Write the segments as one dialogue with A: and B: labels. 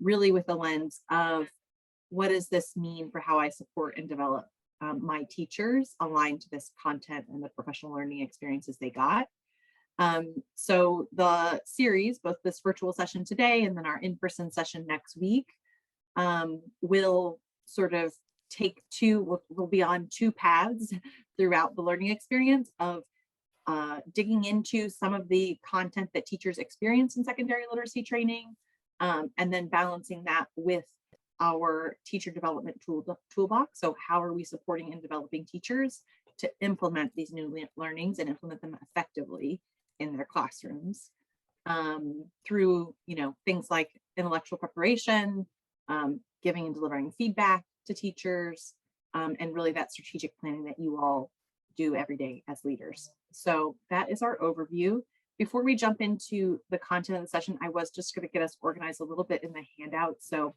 A: really with the lens of what does this mean for how I support and develop my teachers aligned to this content and the professional learning experiences they got. So the series, both this virtual session today and then our in-person session next week, will sort of take we'll be on two paths throughout the learning experience of digging into some of the content that teachers experience in secondary literacy training, and then balancing that with our teacher development toolbox. So how are we supporting and developing teachers to implement these new learnings and implement them effectively in their classrooms, through things like intellectual preparation, giving and delivering feedback to teachers, and really that strategic planning that you all do every day as leaders. So that is our overview. Before we jump into the content of the session, I was just going to get us organized a little bit in the handout. So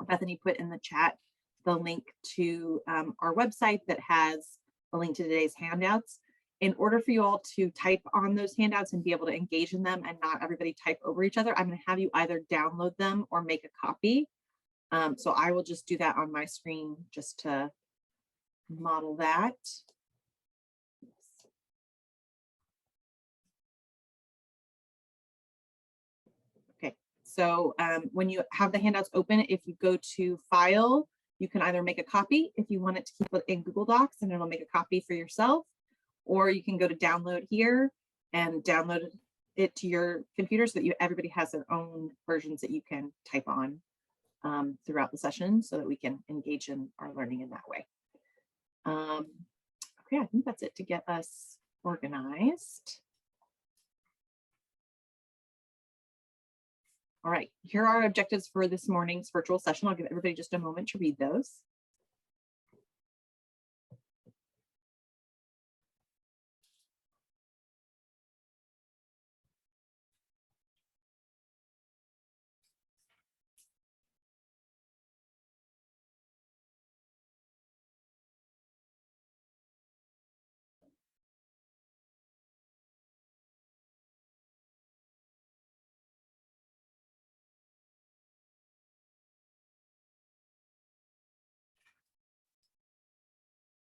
A: Bethany put in the chat the link to our website that has a link to today's handouts. In order for you all to type on those handouts and be able to engage in them and not everybody type over each other, I'm going to have you either download them or make a copy. So I will just do that on my screen just to model that. Okay, so when you have the handouts open, if you go to File, you can either make a copy if you want it to keep it in Google Docs and it'll make a copy for yourself, or you can go to Download here and download it to your computer so that everybody has their own versions that you can type on throughout the session so that we can engage in our learning in that way. Okay, I think that's it to get us organized. All right, here are our objectives for this morning's virtual session. I'll give everybody just a moment to read those.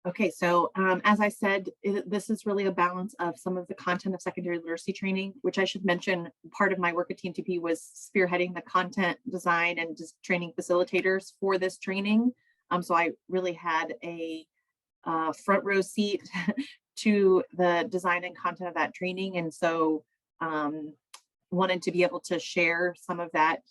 A: Okay, so as I said, this is really a balance of some of the content of secondary literacy training, which I should mention, part of my work at TNTP was spearheading the content design and just training facilitators for this training. So I really had a front row seat to the design and content of that training. And so wanted to be able to share some of that,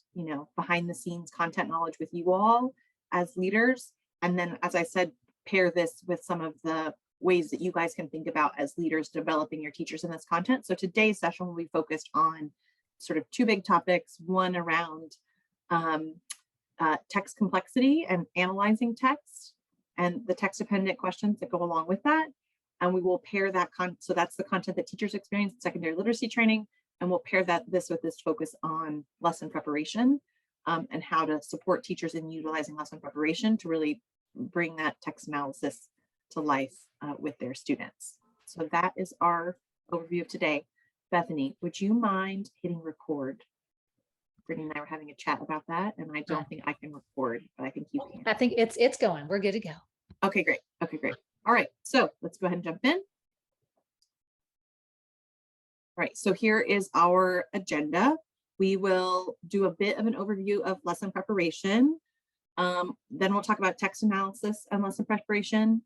A: behind the scenes content knowledge with you all as leaders. And then, as I said, pair this with some of the ways that you guys can think about as leaders developing your teachers in this content. So today's session will be focused on sort of two big topics, one around text complexity and analyzing text and the text dependent questions that go along with that. And we will pair that, so that's the content that teachers experience in secondary literacy training. And we'll pair this with this focus on lesson preparation, and how to support teachers in utilizing lesson preparation to really bring that text analysis to life with their students. So that is our overview of today. Bethany, would you mind hitting record? Brittany and I were having a chat about that, and I don't think I can record, but I think you can.
B: I think it's going. We're good to go.
A: Okay, great. Okay, great. All right, so let's go ahead and jump in. All right, so here is our agenda. We will do a bit of an overview of lesson preparation. Then we'll talk about text analysis and lesson preparation.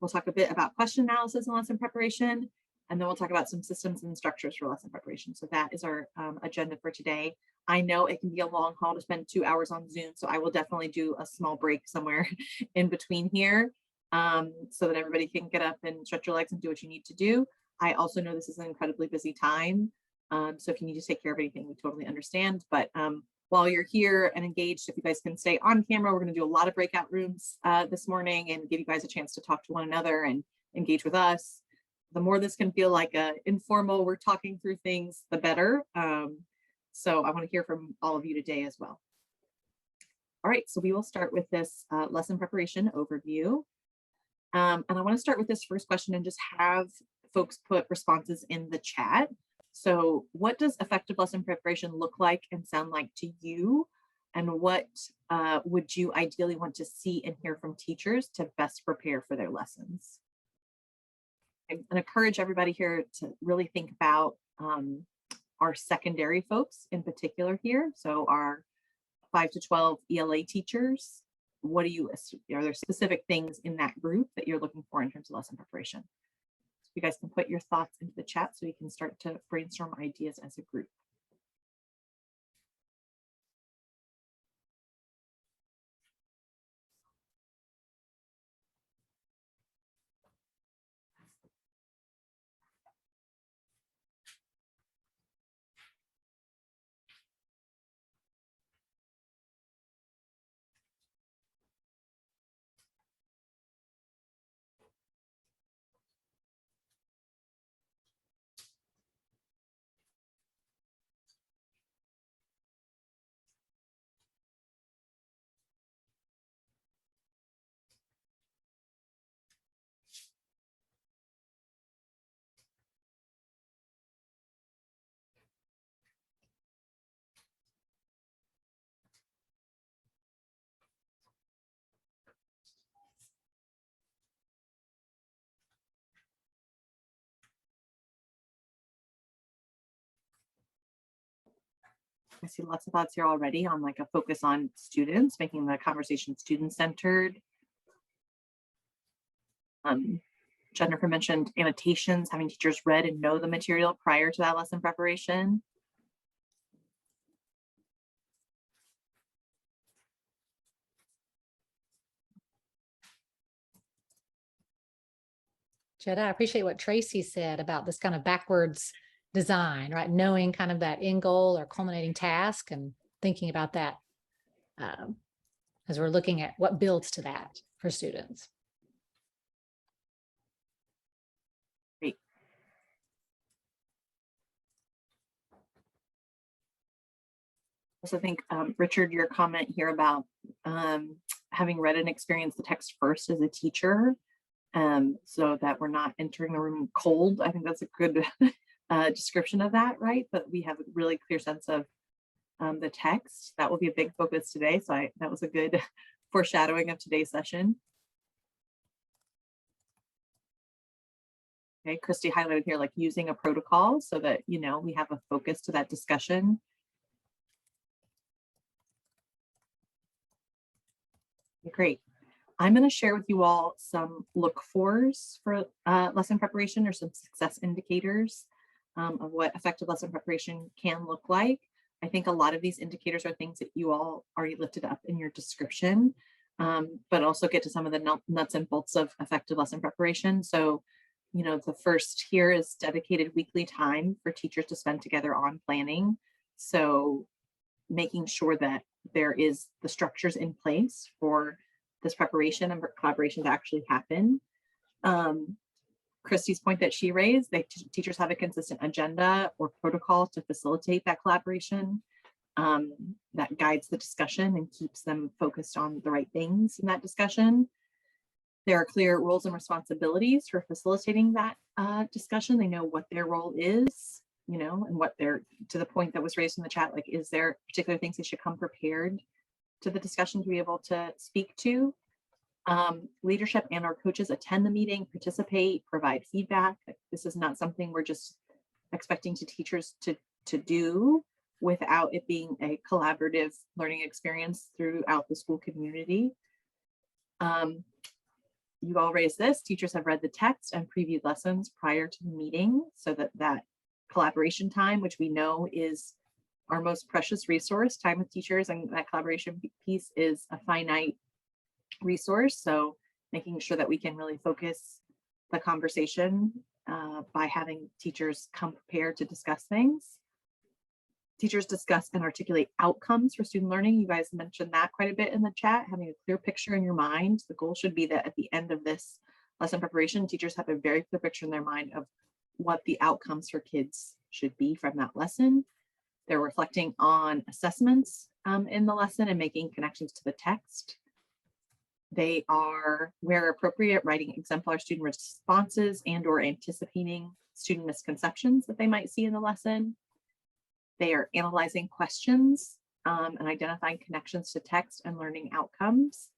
A: We'll talk a bit about question analysis and lesson preparation, and then we'll talk about some systems and structures for lesson preparation. So that is our agenda for today. I know it can be a long haul to spend 2 hours on Zoom, so I will definitely do a small break somewhere in between here, so that everybody can get up and stretch your legs and do what you need to do. I also know this is an incredibly busy time, so if you need to take care of anything, we totally understand. But while you're here and engaged, if you guys can stay on camera, we're going to do a lot of breakout rooms this morning and give you guys a chance to talk to one another and engage with us. The more this can feel like a informal, we're talking through things, the better. So I want to hear from all of you today as well. All right, so we will start with this lesson preparation overview. And I want to start with this first question and just have folks put responses in the chat. So what does effective lesson preparation look like and sound like to you? And what would you ideally want to see and hear from teachers to best prepare for their lessons? I'm going to encourage everybody here to really think about our secondary folks in particular here. So our 5 to 12 ELA teachers. What do you, are there specific things in that group that you're looking for in terms of lesson preparation? So you guys can put your thoughts into the chat so we can start to brainstorm ideas as a group. I see lots of thoughts here already on like a focus on students, making the conversation student-centered. Jennifer mentioned annotations, having teachers read and know the material prior to that lesson preparation.
B: Jed, I appreciate what Tracy said about this kind of backwards design, right? Knowing kind of that end goal or culminating task and thinking about that as we're looking at what builds to that for students.
A: Great. Also think, Richard, your comment here about having read and experienced the text first as a teacher, so that we're not entering the room cold. I think that's a good description of that, right? But we have a really clear sense of the text. That will be a big focus today. So that was a good foreshadowing of today's session. Okay, Christy highlighted here, like using a protocol so that, you know, we have a focus to that discussion. Great. I'm going to share with you all some look-fors for lesson preparation, or some success indicators of what effective lesson preparation can look like. I think a lot of these indicators are things that you all already lifted up in your description, but also get to some of the nuts and bolts of effective lesson preparation. So, you know, the first here is dedicated weekly time for teachers to spend together on planning. So making sure that there is the structures in place for this preparation and collaboration to actually happen. Christy's point that she raised, that teachers have a consistent agenda or protocol to facilitate that collaboration that guides the discussion and keeps them focused on the right things in that discussion. There are clear roles and responsibilities for facilitating that discussion. They know what their role is, you know, and what they're, to the point that was raised in the chat, like, is there particular things they should come prepared to the discussion to be able to speak to. Leadership and our coaches attend the meeting, participate, provide feedback. This is not something we're just expecting teachers to do without it being a collaborative learning experience throughout the school community. You all raised this. Teachers have read the text and previewed lessons prior to the meeting, so that collaboration time, which we know is our most precious resource, time with teachers, and that collaboration piece is a finite resource. So making sure that we can really focus the conversation by having teachers come prepared to discuss things. Teachers discuss and articulate outcomes for student learning. You guys mentioned that quite a bit in the chat, having a clear picture in your mind. The goal should be that at the end of this lesson preparation, teachers have a very clear picture in their mind of what the outcomes for kids should be from that lesson. They're reflecting on assessments in the lesson and making connections to the text. They are, where appropriate, writing exemplar student responses and or anticipating student misconceptions that they might see in the lesson. They are analyzing questions and identifying connections to text and learning outcomes.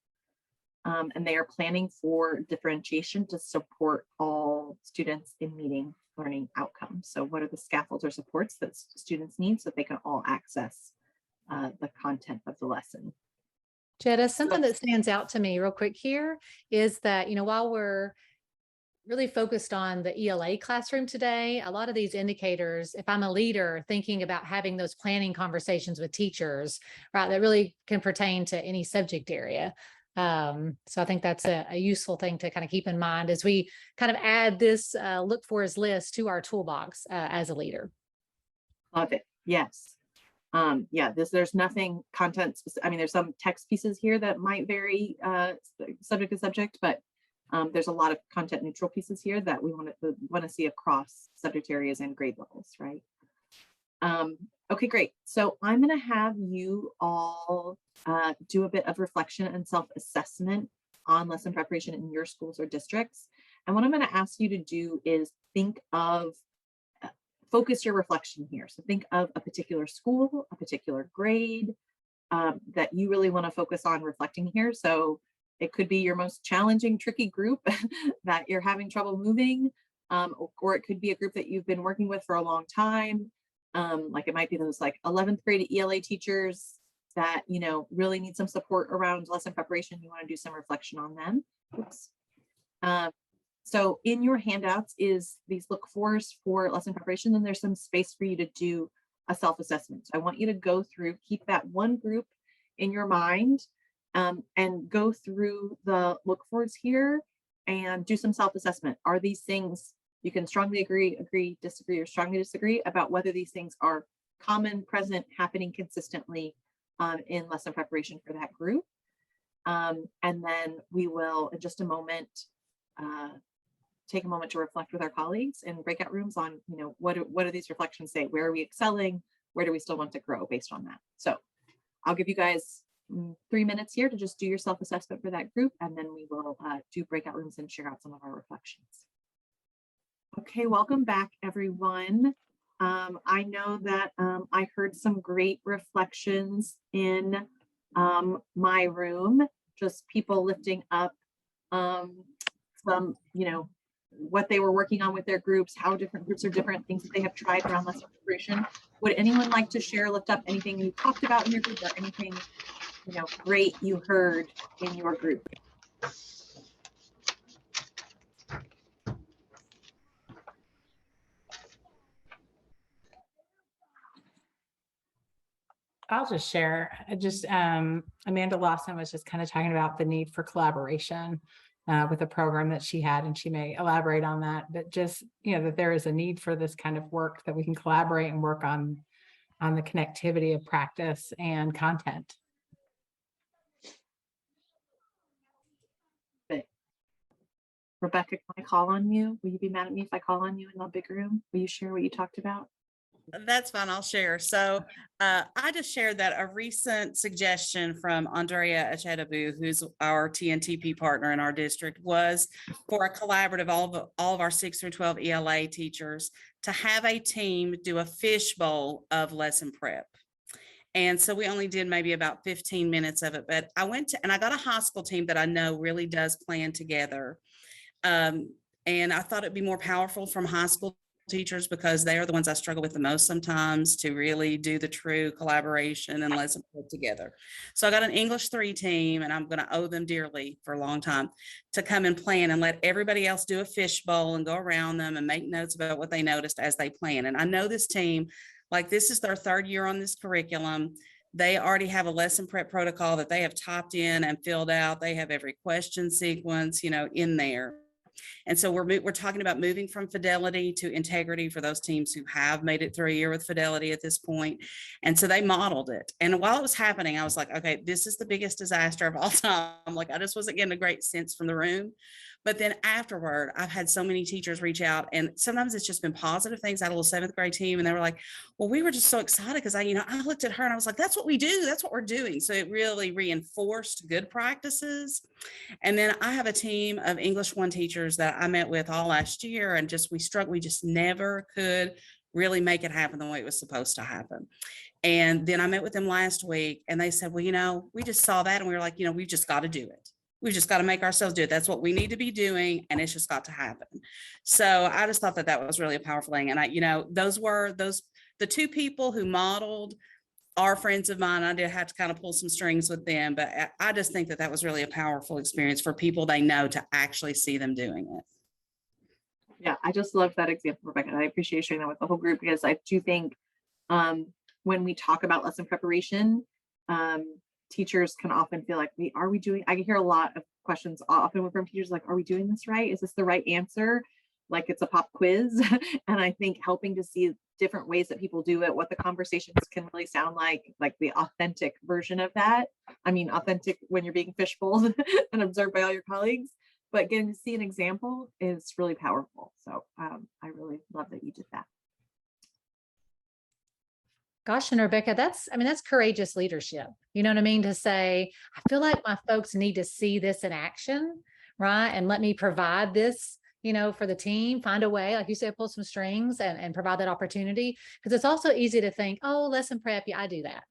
A: And they are planning for differentiation to support all students in meeting learning outcomes. So what are the scaffolds or supports that students need so that they can all access the content of the lesson?
B: Jetta, something that stands out to me real quick here is that, while we're really focused on the ELA classroom today, a lot of these indicators, if I'm a leader thinking about having those planning conversations with teachers, right, that really can pertain to any subject area. So I think that's a useful thing to kind of keep in mind as we kind of add this look for his list to our toolbox as a leader.
A: Love it. Yes. Yeah, there's nothing content. I mean, there's some text pieces here that might vary subject to subject, but there's a lot of content neutral pieces here that we want to see across subject areas and grade levels, right? Okay, great. So I'm going to have you all do a bit of reflection and self-assessment on lesson preparation in your schools or districts. And what I'm going to ask you to do is think of, focus your reflection here. So think of a particular school, a particular grade that you really want to focus on reflecting here. So it could be your most challenging, tricky group that you're having trouble moving, or it could be a group that you've been working with for a long time. Like it might be those like 11th grade ELA teachers that, really need some support around lesson preparation. You want to do some reflection on them. Oops. So in your handouts is these look fors for lesson preparation, and there's some space for you to do a self-assessment. So I want you to go through, keep that one group in your mind, and go through the look fors here and do some self-assessment. Are these things, you can strongly agree, disagree, or strongly disagree about whether these things are common, present, happening consistently in lesson preparation for that group. And then we will, in just a moment, take a moment to reflect with our colleagues in breakout rooms on, what do these reflections say? Where are we excelling? Where do we still want to grow based on that? So I'll give you guys 3 minutes here to just do your self-assessment for that group, and then we will do breakout rooms and share out some of our reflections. Okay, welcome back, everyone. I know that I heard some great reflections in my room, just people lifting up some, what they were working on with their groups, how different groups are different, things that they have tried around lesson preparation. Would anyone like to share, lift up anything you talked about in your group, or anything, great you heard in your group?
C: I'll just share. Amanda Lawson was just kind of talking about the need for collaboration with a program that she had, and she may elaborate on that, but just, that there is a need for this kind of work, that we can collaborate and work on the connectivity of practice and content.
A: But Rebecca, can I call on you? Will you be mad at me if I call on you in the big room? Will you share what you talked about?
D: That's fine. I'll share. So I just shared that a recent suggestion from Andrea Achedabu, who's our TNTP partner in our district, was for a collaborative, all of our 6 through 12 ELA teachers to have a team do a fishbowl of lesson prep. And so we only did maybe about 15 minutes of it, but I got a high school team that I know really does plan together. And I thought it'd be more powerful from high school teachers, because they are the ones I struggle with the most sometimes to really do the true collaboration and lesson put together. So I got an English 3 team, and I'm going to owe them dearly for a long time, to come and plan and let everybody else do a fishbowl and go around them and make notes about what they noticed as they plan. And I know this team, like, this is their 3rd year on this curriculum. They already have a lesson prep protocol that they have typed in and filled out. They have every question sequence, in there. And so we're talking about moving from fidelity to integrity for those teams who have made it through a year with fidelity at this point. And so they modeled it. And while it was happening, I was like, okay, this is the biggest disaster of all time. Like, I just wasn't getting a great sense from the room. But then afterward, I've had so many teachers reach out, and sometimes it's just been positive things. I had a little 7th grade team, and they were like, well, we were just so excited because I looked at her and I was like, that's what we do. That's what we're doing. So it really reinforced good practices. And then I have a team of English 1 teachers that I met with all last year, and we just never could really make it happen the way it was supposed to happen. And then I met with them last week and they said, well, we just saw that and we were like, we've just got to do it. We've just got to make ourselves do it. That's what we need to be doing. And it's just got to happen. So I just thought that that was really a powerful thing. And those were the two people who modeled are friends of mine. I did have to kind of pull some strings with them, but I just think that that was really a powerful experience for people they know to actually see them doing it.
A: Yeah, I just love that example, Rebecca. And I appreciate you sharing that with the whole group because I do think when we talk about lesson preparation, teachers can often feel like, are we doing, I can hear a lot of questions often from teachers like, are we doing this right? Is this the right answer? Like it's a pop quiz. And I think helping to see different ways that people do it, what the conversations can really sound like the authentic version of that. I mean, authentic when you're being fishbowled and observed by all your colleagues, but getting to see an example is really powerful. So I really love that you did that.
B: Gosh, and Rebecca, that's courageous leadership. You know what I mean? To say, I feel like my folks need to see this in action, right? And let me provide this, for the team, find a way, like you said, pull some strings and provide that opportunity. Because it's also easy to think, oh, lesson prep, yeah, I do that,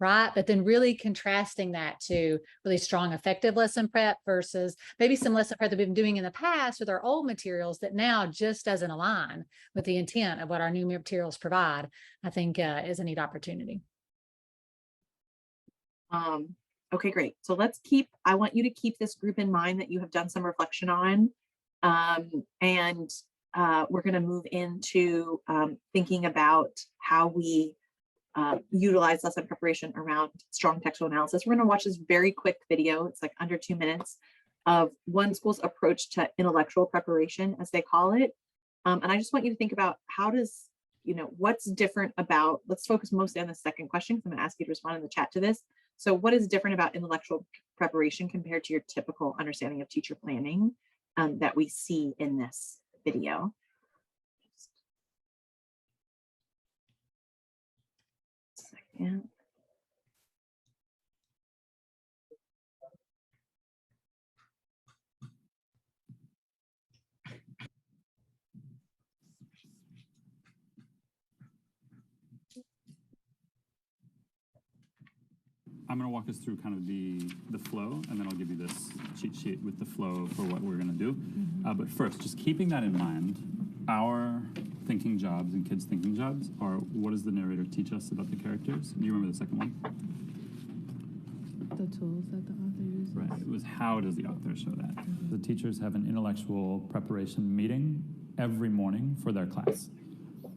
B: right? But then really contrasting that to really strong, effective lesson prep versus maybe some lesson prep that we've been doing in the past with our old materials that now just doesn't align with the intent of what our new materials provide, I think is a neat opportunity.
A: Okay, great. So I want you to keep this group in mind that you have done some reflection on. And we're going to move into thinking about how we utilize lesson preparation around strong textual analysis. We're going to watch this very quick video. It's like under 2 minutes of one school's approach to intellectual preparation, as they call it. And I just want you to think about what's different about, let's focus mostly on the second question, because I'm going to ask you to respond in the chat to this. So what is different about intellectual preparation compared to your typical understanding of teacher planning that we see in this video? Second.
E: I'm going to walk us through kind of the flow, and then I'll give you this cheat sheet with the flow for what we're going to do. But first, just keeping that in mind, our thinking jobs and kids' thinking jobs are, what does the narrator teach us about the characters? Do you remember the second one?
F: The tools that the author uses.
E: Right. It was, how does the author show that? The teachers have an intellectual preparation meeting every morning for their class.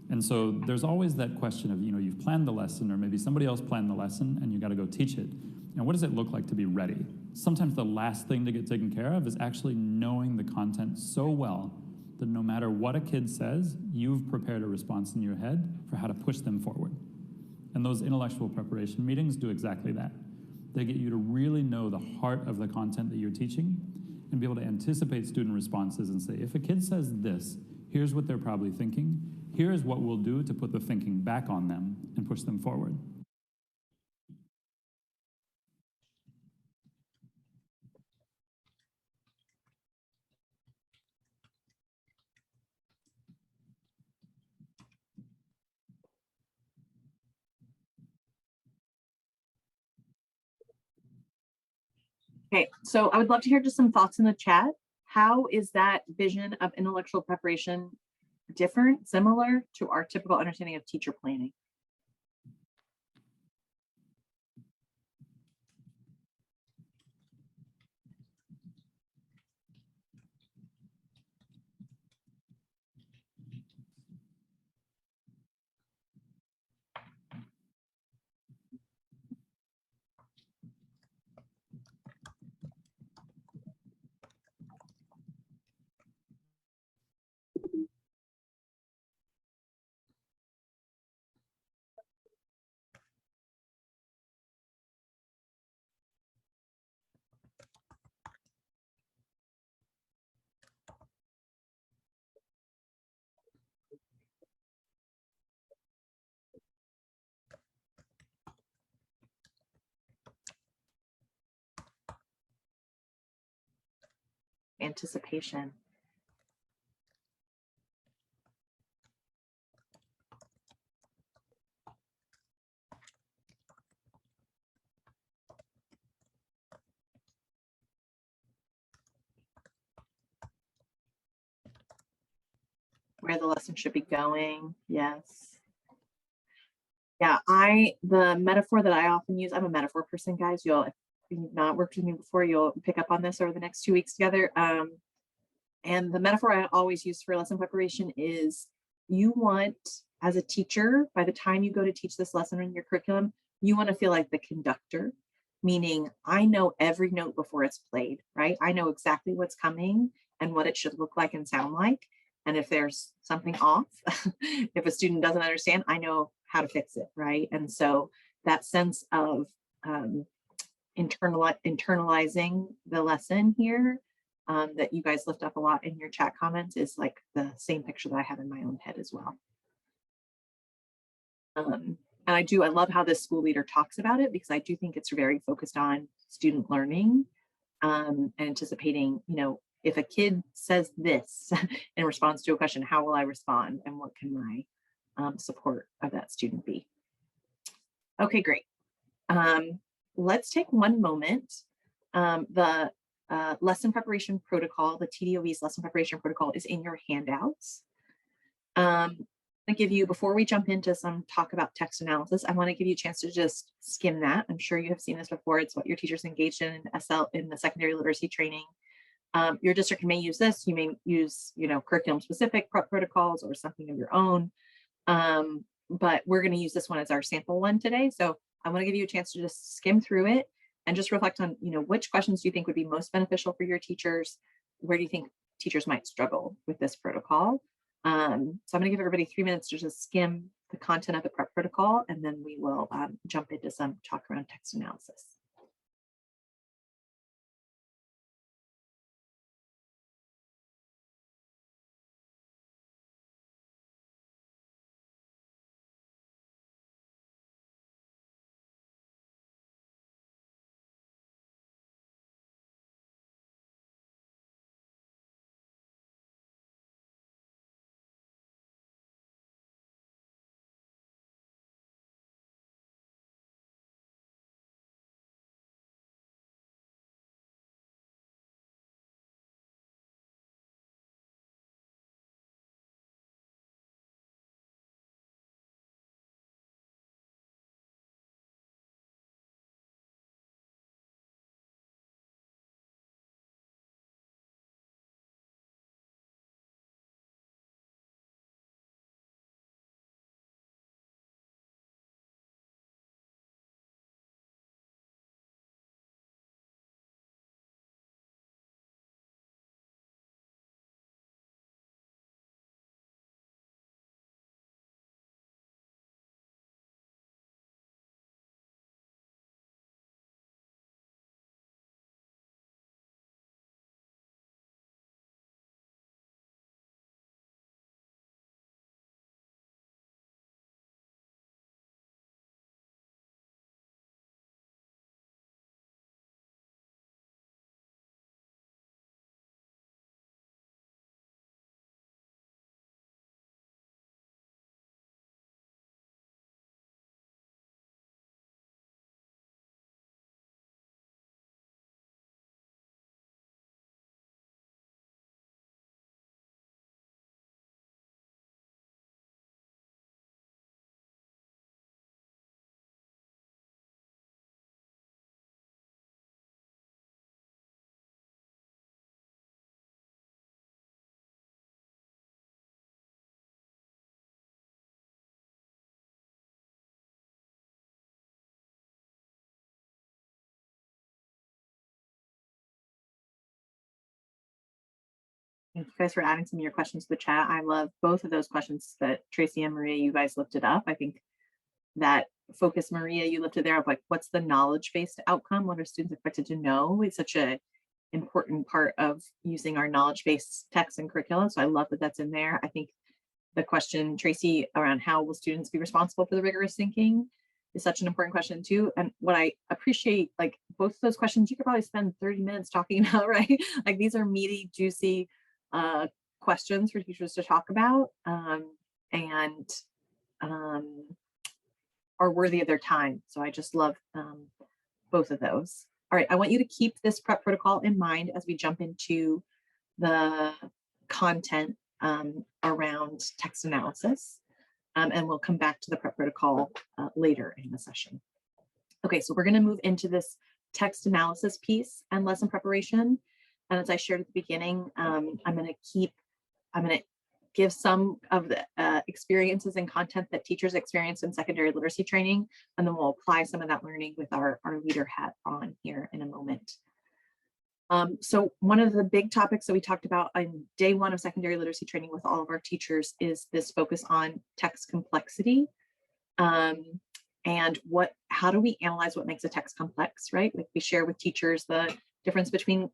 E: And so there's always that question of, you've planned the lesson, or maybe somebody else planned the lesson and you got to go teach it. And what does it look like to be ready? Sometimes the last thing to get taken care of is actually knowing the content so well that no matter what a kid says, you've prepared a response in your head for how to push them forward. And those intellectual preparation meetings do exactly that. They get you to really know the heart of the content that you're teaching and be able to anticipate student responses and say, if a kid says this, here's what they're probably thinking. Here's what we'll do to put the thinking back on them and push them forward.
A: Okay, so I would love to hear just some thoughts in the chat. How is that vision of intellectual preparation different, similar to our typical understanding of teacher planning? Anticipation. where the lesson should be going. Yes. Yeah, the metaphor that I often use, I'm a metaphor person, guys. If you've not worked with me before, you'll pick up on this over the next 2 weeks together. And the metaphor I always use for lesson preparation is, you want, as a teacher, by the time you go to teach this lesson in your curriculum, you want to feel like the conductor, meaning I know every note before it's played, right? I know exactly what's coming and what it should look like and sound like. And if there's something off, if a student doesn't understand, I know how to fix it, right? And so that sense of internalizing the lesson here, that you guys lift up a lot in your chat comments, is like the same picture that I have in my own head as well. And I love how this school leader talks about it, because I do think it's very focused on student learning, and anticipating, if a kid says this in response to a question, how will I respond? And what can my support of that student be? Okay, great. Let's take one moment. The lesson preparation protocol, the TDOE's lesson preparation protocol, is in your handouts. I give you, before we jump into some talk about text analysis, I want to give you a chance to just skim that. I'm sure you have seen this before. It's what your teachers engaged in the secondary literacy training. Your district may use this. You may use, curriculum specific prep protocols or something of your own. But we're going to use this one as our sample one today. So I want to give you a chance to just skim through it and just reflect on, which questions do you think would be most beneficial for your teachers? Where do you think teachers might struggle with this protocol? So I'm going to give everybody 3 minutes to just skim the content of the prep protocol, and then we will jump into some talk around text analysis. Thank you guys for adding some of your questions to the chat. I love both of those questions that Tracy and Maria, you guys lifted up. I think that focus, Maria, you lifted there of like, what's the knowledge-based outcome? What are students expected to know? It's such an important part of using our knowledge-based texts and curriculum. So I love that that's in there. I think the question, Tracy, around how will students be responsible for the rigorous thinking is such an important question too. And what I appreciate, like both of those questions, you could probably spend 30 minutes talking about, right? Like these are meaty, juicy questions for teachers to talk about, and are worthy of their time. So I just love both of those. All right, I want you to keep this prep protocol in mind as we jump into the content around text analysis. And we'll come back to the prep protocol later in the session. Okay, so we're going to move into this text analysis piece and lesson preparation. And as I shared at the beginning, I'm going to give some of the experiences and content that teachers experience in secondary literacy training, and then we'll apply some of that learning with our leader hat on here in a moment. So one of the big topics that we talked about on day one of secondary literacy training with all of our teachers is this focus on text complexity. And how do we analyze what makes a text complex, right? Like we share with teachers the difference between,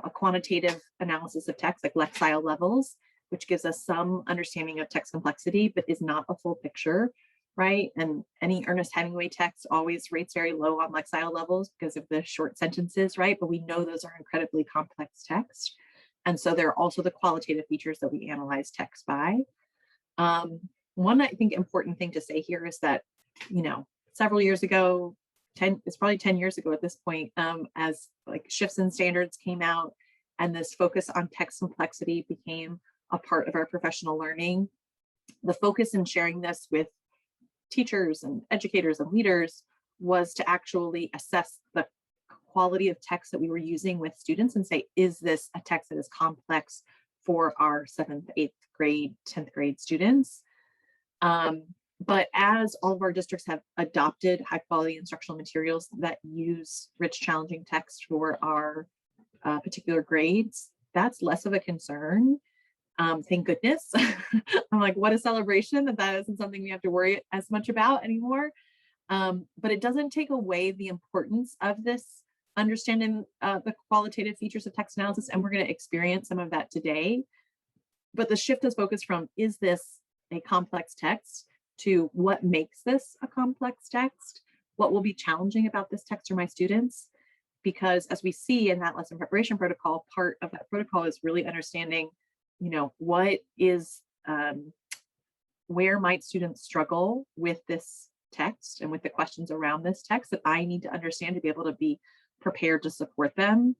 A: a quantitative analysis of text, like Lexile levels, which gives us some understanding of text complexity, but is not a full picture, right? And any Ernest Hemingway text always rates very low on Lexile levels because of the short sentences, right? But we know those are incredibly complex text. And so there are also the qualitative features that we analyze text by. One, I think, important thing to say here is that, several years ago, it's probably 10 years ago at this point, as like shifts in standards came out and this focus on text complexity became a part of our professional learning. The focus in sharing this with teachers and educators and leaders was to actually assess the quality of text that we were using with students and say, is this a text that is complex for our 7th, 8th grade, 10th grade students? But as all of our districts have adopted high quality instructional materials that use rich, challenging text for our particular grades, that's less of a concern. Thank goodness. I'm like, what a celebration that isn't something we have to worry as much about anymore. But it doesn't take away the importance of this understanding the qualitative features of text analysis. And we're going to experience some of that today. But the shift is focused from, is this a complex text, to what makes this a complex text? What will be challenging about this text for my students? Because as we see in that lesson preparation protocol, part of that protocol is really understanding, what is, where might students struggle with this text and with the questions around this text that I need to understand to be able to be prepared to support them.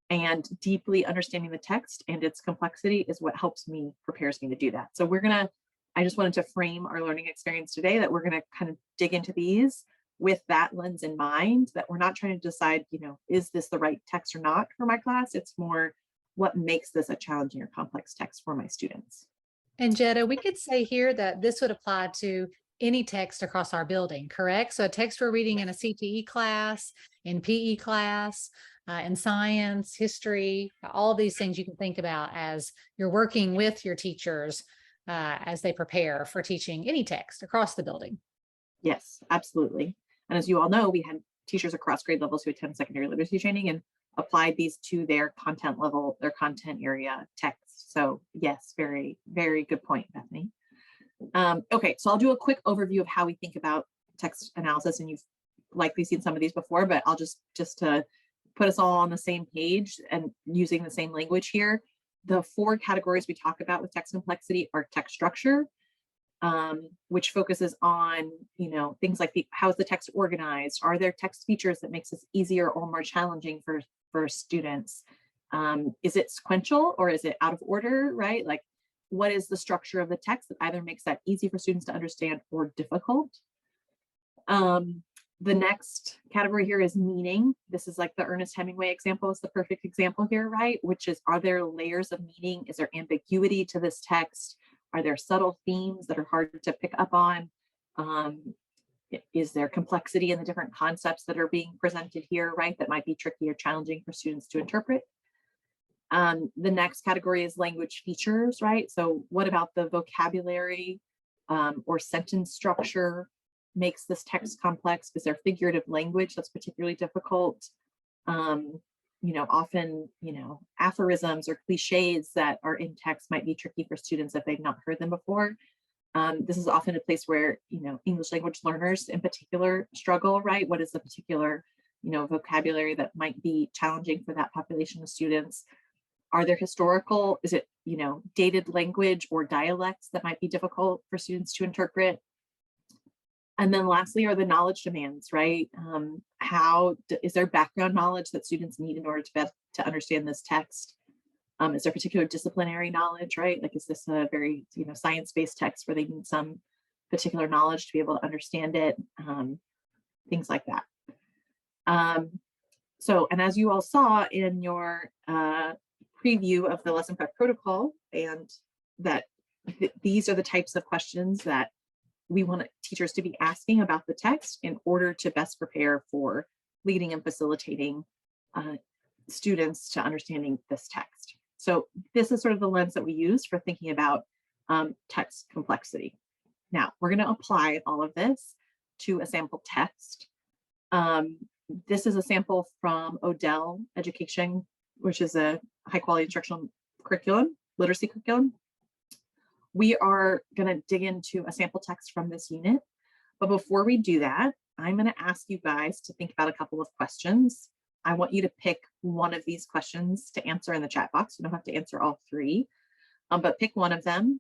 A: And deeply understanding the text and its complexity is what prepares me to do that. So I just wanted to frame our learning experience today that we're going to kind of dig into these with that lens in mind, that we're not trying to decide, is this the right text or not for my class? It's more what makes this a challenging or complex text for my students.
B: And Jetta, we could say here that this would apply to any text across our building, correct? So a text we're reading in a CTE class, in PE class, in science, history, all these things you can think about as you're working with your teachers as they prepare for teaching any text across the building.
A: Yes, absolutely. And as you all know, we had teachers across grade levels who attend secondary literacy training and applied these to their content level, their content area text. So yes, very, very good point, Bethany. Okay, so I'll do a quick overview of how we think about text analysis, and you've likely seen some of these before, but I'll just to put us all on the same page and using the same language here. The 4 categories we talk about with text complexity are text structure, which focuses on, things like how is the text organized? Are there text features that makes this easier or more challenging for students? Is it sequential or is it out of order, right? Like, what is the structure of the text that either makes that easy for students to understand or difficult? The next category here is meaning. This is like the Ernest Hemingway example is the perfect example here, right? Which is, are there layers of meaning? Is there ambiguity to this text? Are there subtle themes that are hard to pick up on? Is there complexity in the different concepts that are being presented here, right? That might be tricky or challenging for students to interpret. The next category is language features, right? So what about the vocabulary or sentence structure makes this text complex? Is there figurative language that's particularly difficult? Often, aphorisms or cliches that are in text might be tricky for students if they've not heard them before. This is often a place where, English language learners in particular struggle, right? What is the particular, vocabulary that might be challenging for that population of students? Are there is it, dated language or dialects that might be difficult for students to interpret? And then lastly are the knowledge demands, right? Is there background knowledge that students need in order to understand this text? Is there particular disciplinary knowledge, right? Like, is this a very, science-based text where they need some particular knowledge to be able to understand it? Things like that. And as you all saw in your preview of the lesson prep protocol, and that these are the types of questions that we want teachers to be asking about the text in order to best prepare for leading and facilitating students to understanding this text. So this is sort of the lens that we use for thinking about text complexity. Now, we're going to apply all of this to a sample text. This is a sample from Odell Education, which is a high quality instructional curriculum, literacy curriculum. We are going to dig into a sample text from this unit. But before we do that, I'm going to ask you guys to think about a couple of questions. I want you to pick one of these questions to answer in the chat box. You don't have to answer all three, but pick one of them.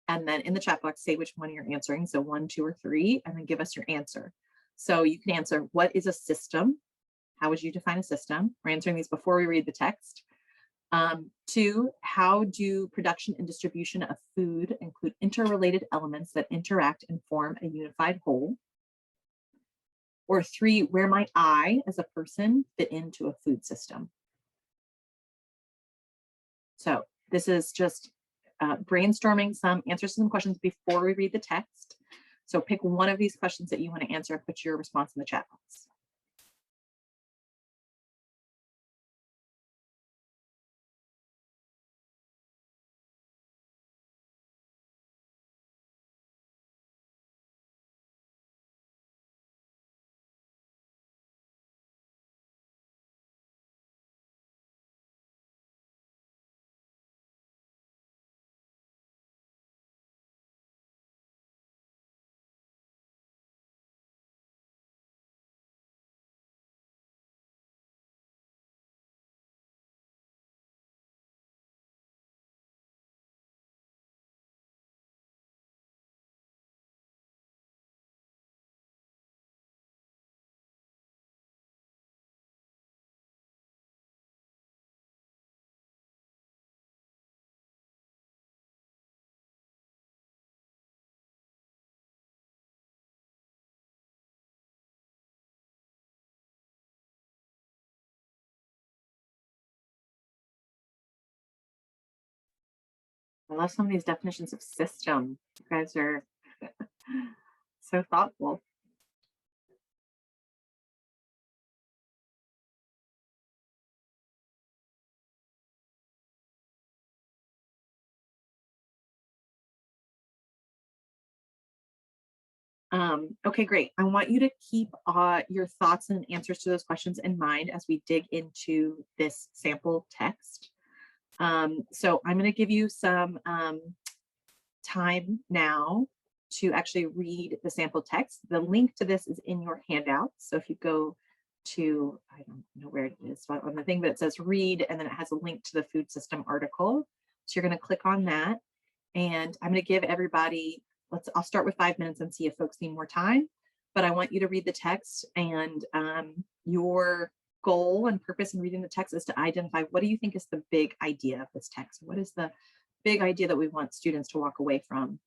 A: And then in the chat box, say which one you're answering. So 1, 2, or 3, and then give us your answer. So you can answer, what is a system? How would you define a system? We're answering these before we read the text. 2, how do production and distribution of food include interrelated elements that interact and form a unified whole? Or 3, where might I, as a person, fit into a food system? So this is just brainstorming some answers to some questions before we read the text. So pick one of these questions that you want to answer and put your response in the chat box. I love some of these definitions of system. You guys are so thoughtful. Okay, great. I want you to keep your thoughts and answers to those questions in mind as we dig into this sample text. So I'm going to give you some time now to actually read the sample text. The link to this is in your handout. So if you go to, I don't know where it is on the thing, but it says read, and then it has a link to the food system article. So you're going to click on that. And I'm going to give everybody, I'll start with 5 minutes and see if folks need more time. But I want you to read the text, and your goal and purpose in reading the text is to identify, what do you think is the big idea of this text? What is the big idea that we want students to walk away from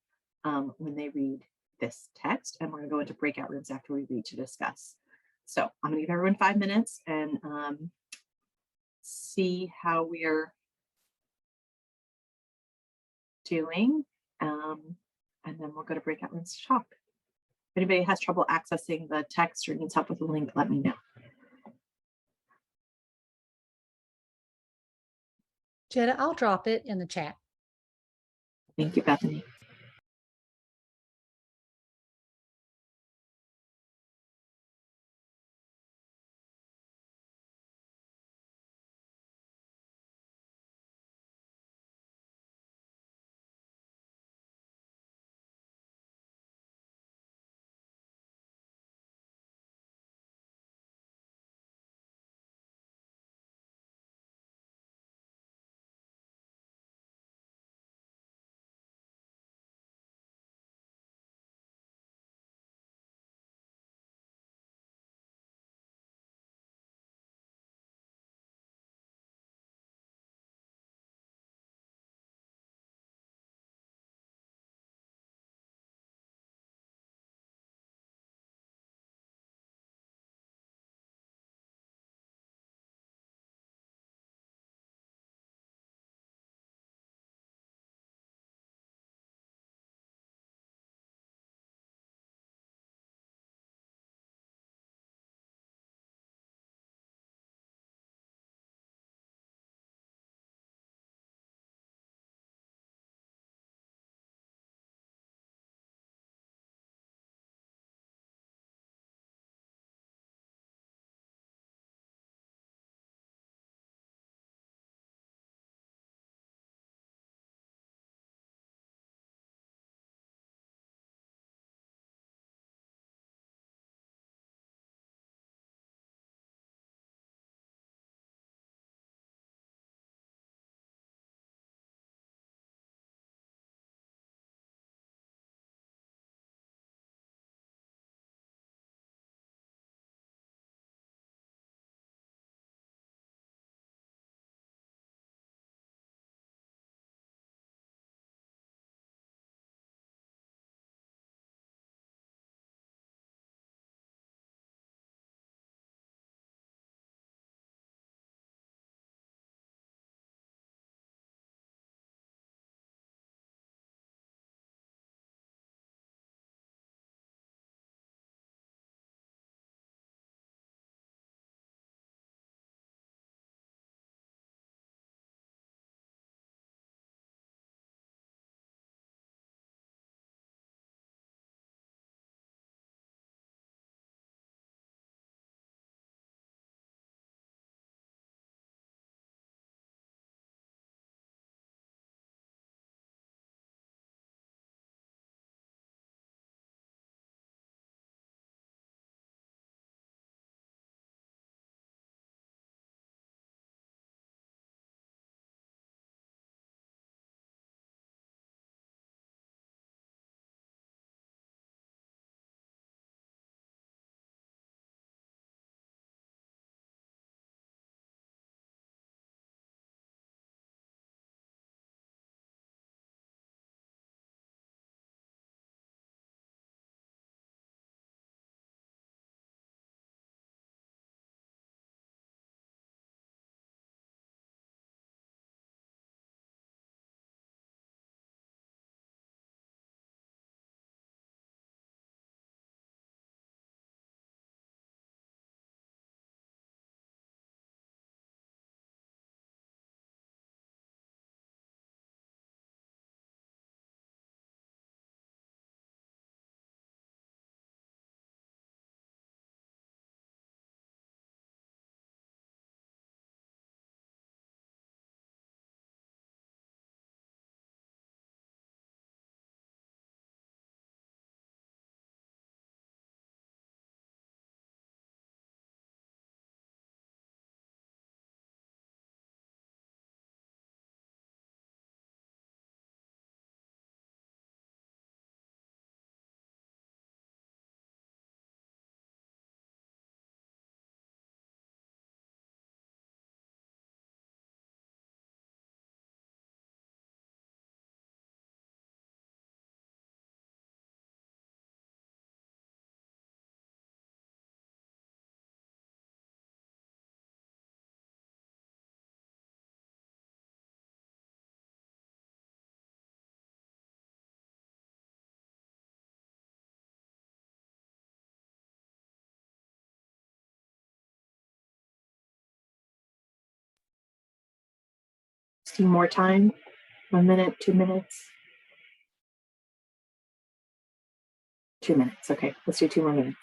A: when they read this text? And we're going to go into breakout rooms after we read to discuss. So I'm going to give everyone 5 minutes and see how we're doing. And then we'll go to breakout rooms to talk. If anybody has trouble accessing the text or needs help with the link, let me know.
B: Jetta, I'll drop it in the chat.
A: Thank you, Bethany. Team, more time? 1 minute, 2 minutes? 2 minutes. Okay, let's do 2 more minutes.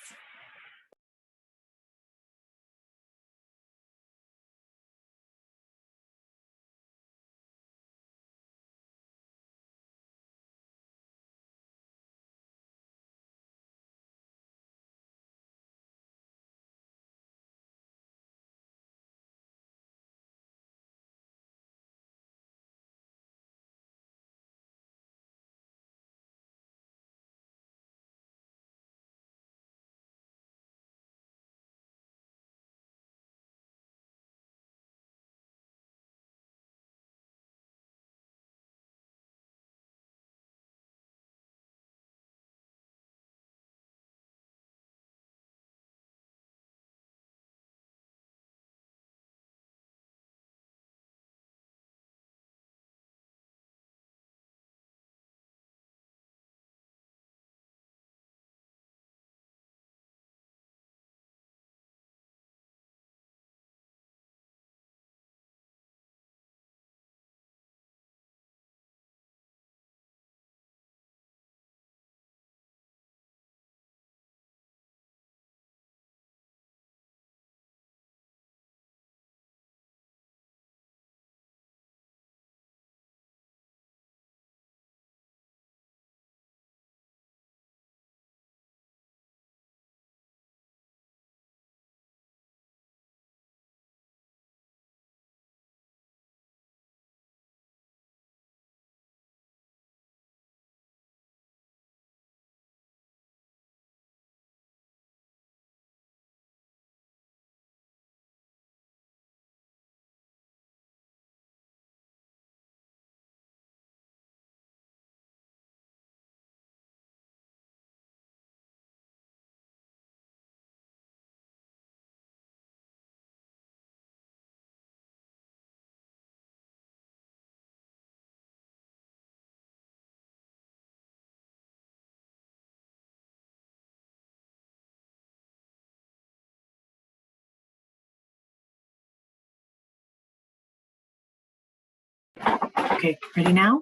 A: Okay, ready now?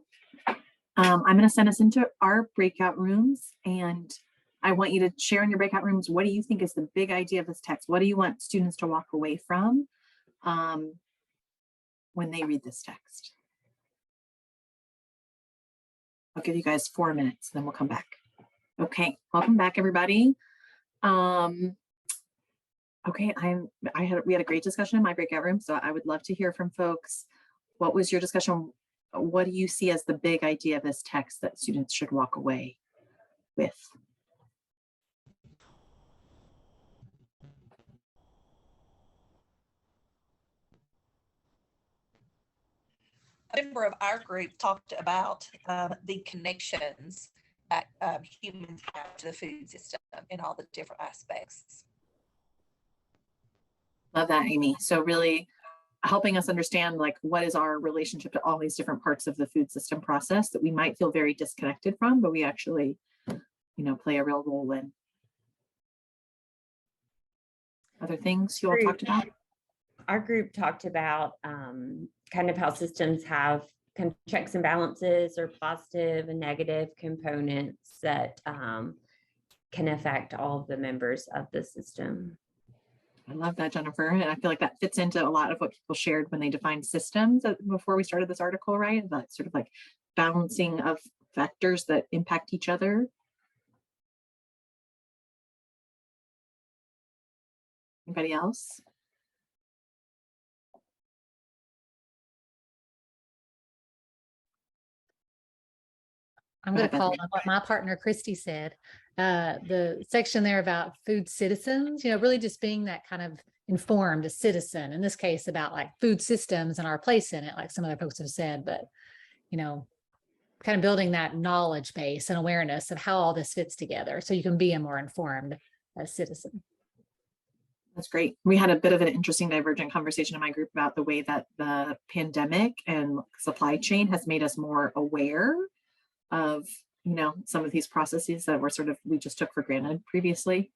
A: I'm going to send us into our breakout rooms, and I want you to share in your breakout rooms. What do you think is the big idea of this text? What do you want students to walk away from when they read this text? I'll give you guys 4 minutes, then we'll come back. Okay, welcome back, everybody. Okay, we had a great discussion in my breakout room, so I would love to hear from folks. What was your discussion? What do you see as the big idea of this text that students should walk away with?
F: A member of our group talked about the connections that humans have to the food system in all the different aspects.
A: Love that, Amy. So really helping us understand, like, what is our relationship to all these different parts of the food system process that we might feel very disconnected from, but we actually, play a real role in. Other things you all talked about?
G: Our group talked about kind of how systems have kind of checks and balances or positive and negative components that can affect all of the members of the system.
A: I love that, Jennifer. And I feel like that fits into a lot of what people shared when they defined systems before we started this article, right? That sort of like balancing of factors that impact each other. Anybody else?
B: I'm going to call on what my partner Christy said. The section there about food citizens, really just being that kind of informed citizen, in this case about like food systems and our place in it, like some other folks have said, but, kind of building that knowledge base and awareness of how all this fits together so you can be a more informed citizen.
A: That's great. We had a bit of an interesting divergent conversation in my group about the way that the pandemic and supply chain has made us more aware of, some of these processes that were we just took for granted previously,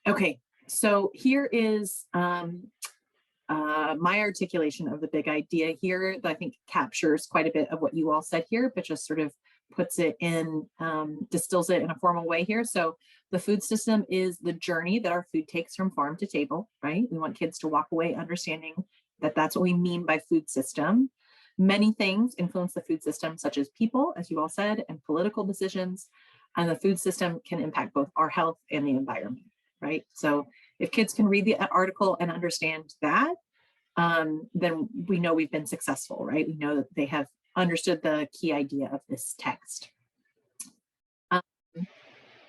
A: Okay, so here is my articulation of the big idea here that I think captures quite a bit of what you all said here, but just sort of puts it in, distills it in a formal way here. So the food system is the journey that our food takes from farm to table, right? We want kids to walk away understanding that that's what we mean by food system. Many things influence the food system, such as people, as you all said, and political decisions. And the food system can impact both our health and the environment, right? So if kids can read the article and understand that, then we know we've been successful, right? We know that they have understood the key idea of this text.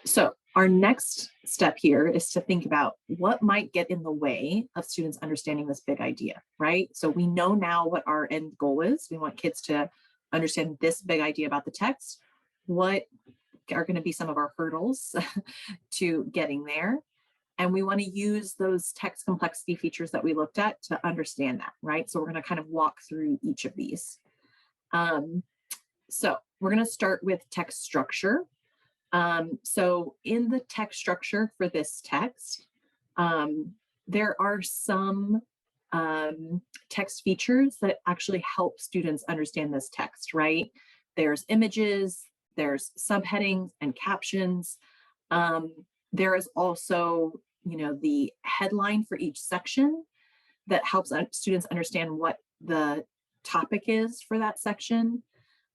A: So our next step here is to think about what might get in the way of students understanding this big idea, right? So we know now what our end goal is. We want kids to understand this big idea about the text. What are going to be some of our hurdles to getting there? And we want to use those text complexity features that we looked at to understand that, right? So we're going to kind of walk through each of these. So we're going to start with text structure. So in the text structure for this text, there are some text features that actually help students understand this text, right? There's images, there's subheadings and captions. There is also, the headline for each section that helps students understand what the topic is for that section.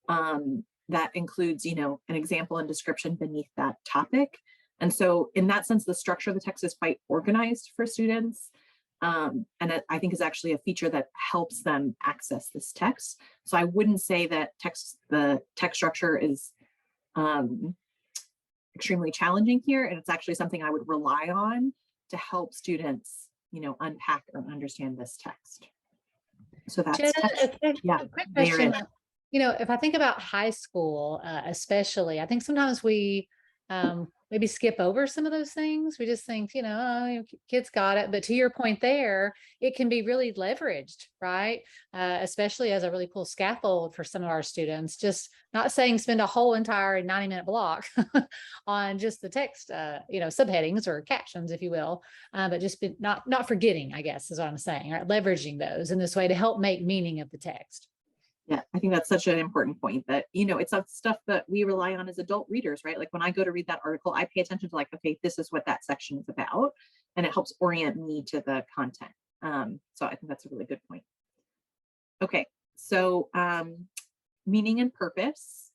A: That includes, an example and description beneath that topic. And so in that sense, the structure of the text is quite organized for students. And it, I think is actually a feature that helps them access this text. So I wouldn't say that the text structure is extremely challenging here. And it's actually something I would rely on to help students, unpack or understand this text. So that's
B: Jenna,
A: text. Yeah,
B: a quick
A: layer
B: question.
A: in.
B: If I think about high school, especially, I think sometimes we maybe skip over some of those things. We just think, oh, kids got it. But to your point there, it can be really leveraged, right? Especially as a really cool scaffold for some of our students. Just not saying spend a whole entire 90-minute block on just the text, subheadings or captions, if you will, but just not forgetting, I guess, is what I'm saying, right? Leveraging those in this way to help make meaning of the text.
A: Yeah, I think that's such an important point that, it's stuff that we rely on as adult readers, right? Like when I go to read that article, I pay attention to okay, this is what that section is about, and it helps orient me to the content. So I think that's a really good point. Okay, so meaning and purpose,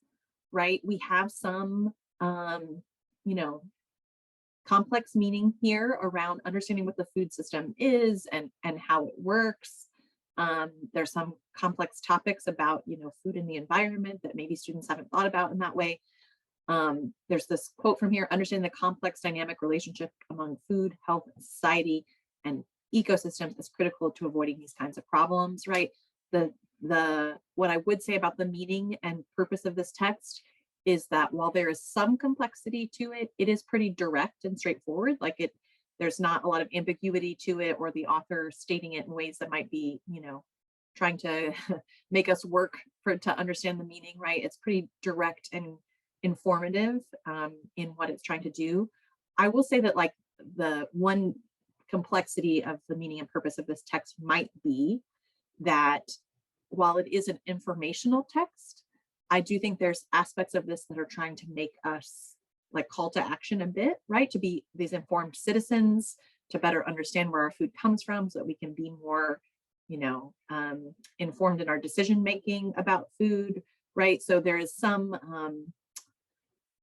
A: right? We have some, complex meaning here around understanding what the food system is and how it works. There's some complex topics about, food and the environment that maybe students haven't thought about in that way. There's this quote from here: understanding the complex dynamic relationship among food, health, society, and ecosystems is critical to avoiding these kinds of problems, right? What I would say about the meaning and purpose of this text is that while there is some complexity to it, it is pretty direct and straightforward. There's not a lot of ambiguity to it, or the author stating it in ways that might be, trying to make us work to understand the meaning, right? It's pretty direct and informative in what it's trying to do. I will say that the one complexity of the meaning and purpose of this text might be that while it is an informational text, I do think there's aspects of this that are trying to make us call to action a bit, right? To be these informed citizens, to better understand where our food comes from so that we can be more, informed in our decision making about food, right? So there is some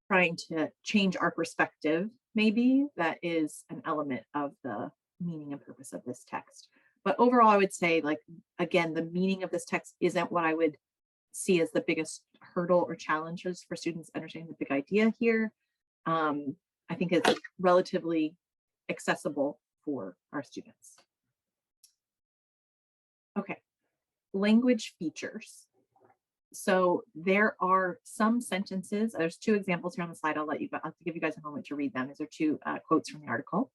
A: trying to change our perspective, maybe that is an element of the meaning and purpose of this text. But overall, I would say, again, the meaning of this text isn't what I would see as the biggest hurdle or challenges for students understanding the big idea here. I think it's relatively accessible for our students. Okay, language features. So there are some sentences, there's two examples here on the slide. I'll have to give you guys a moment to read them. These are two quotes from the article.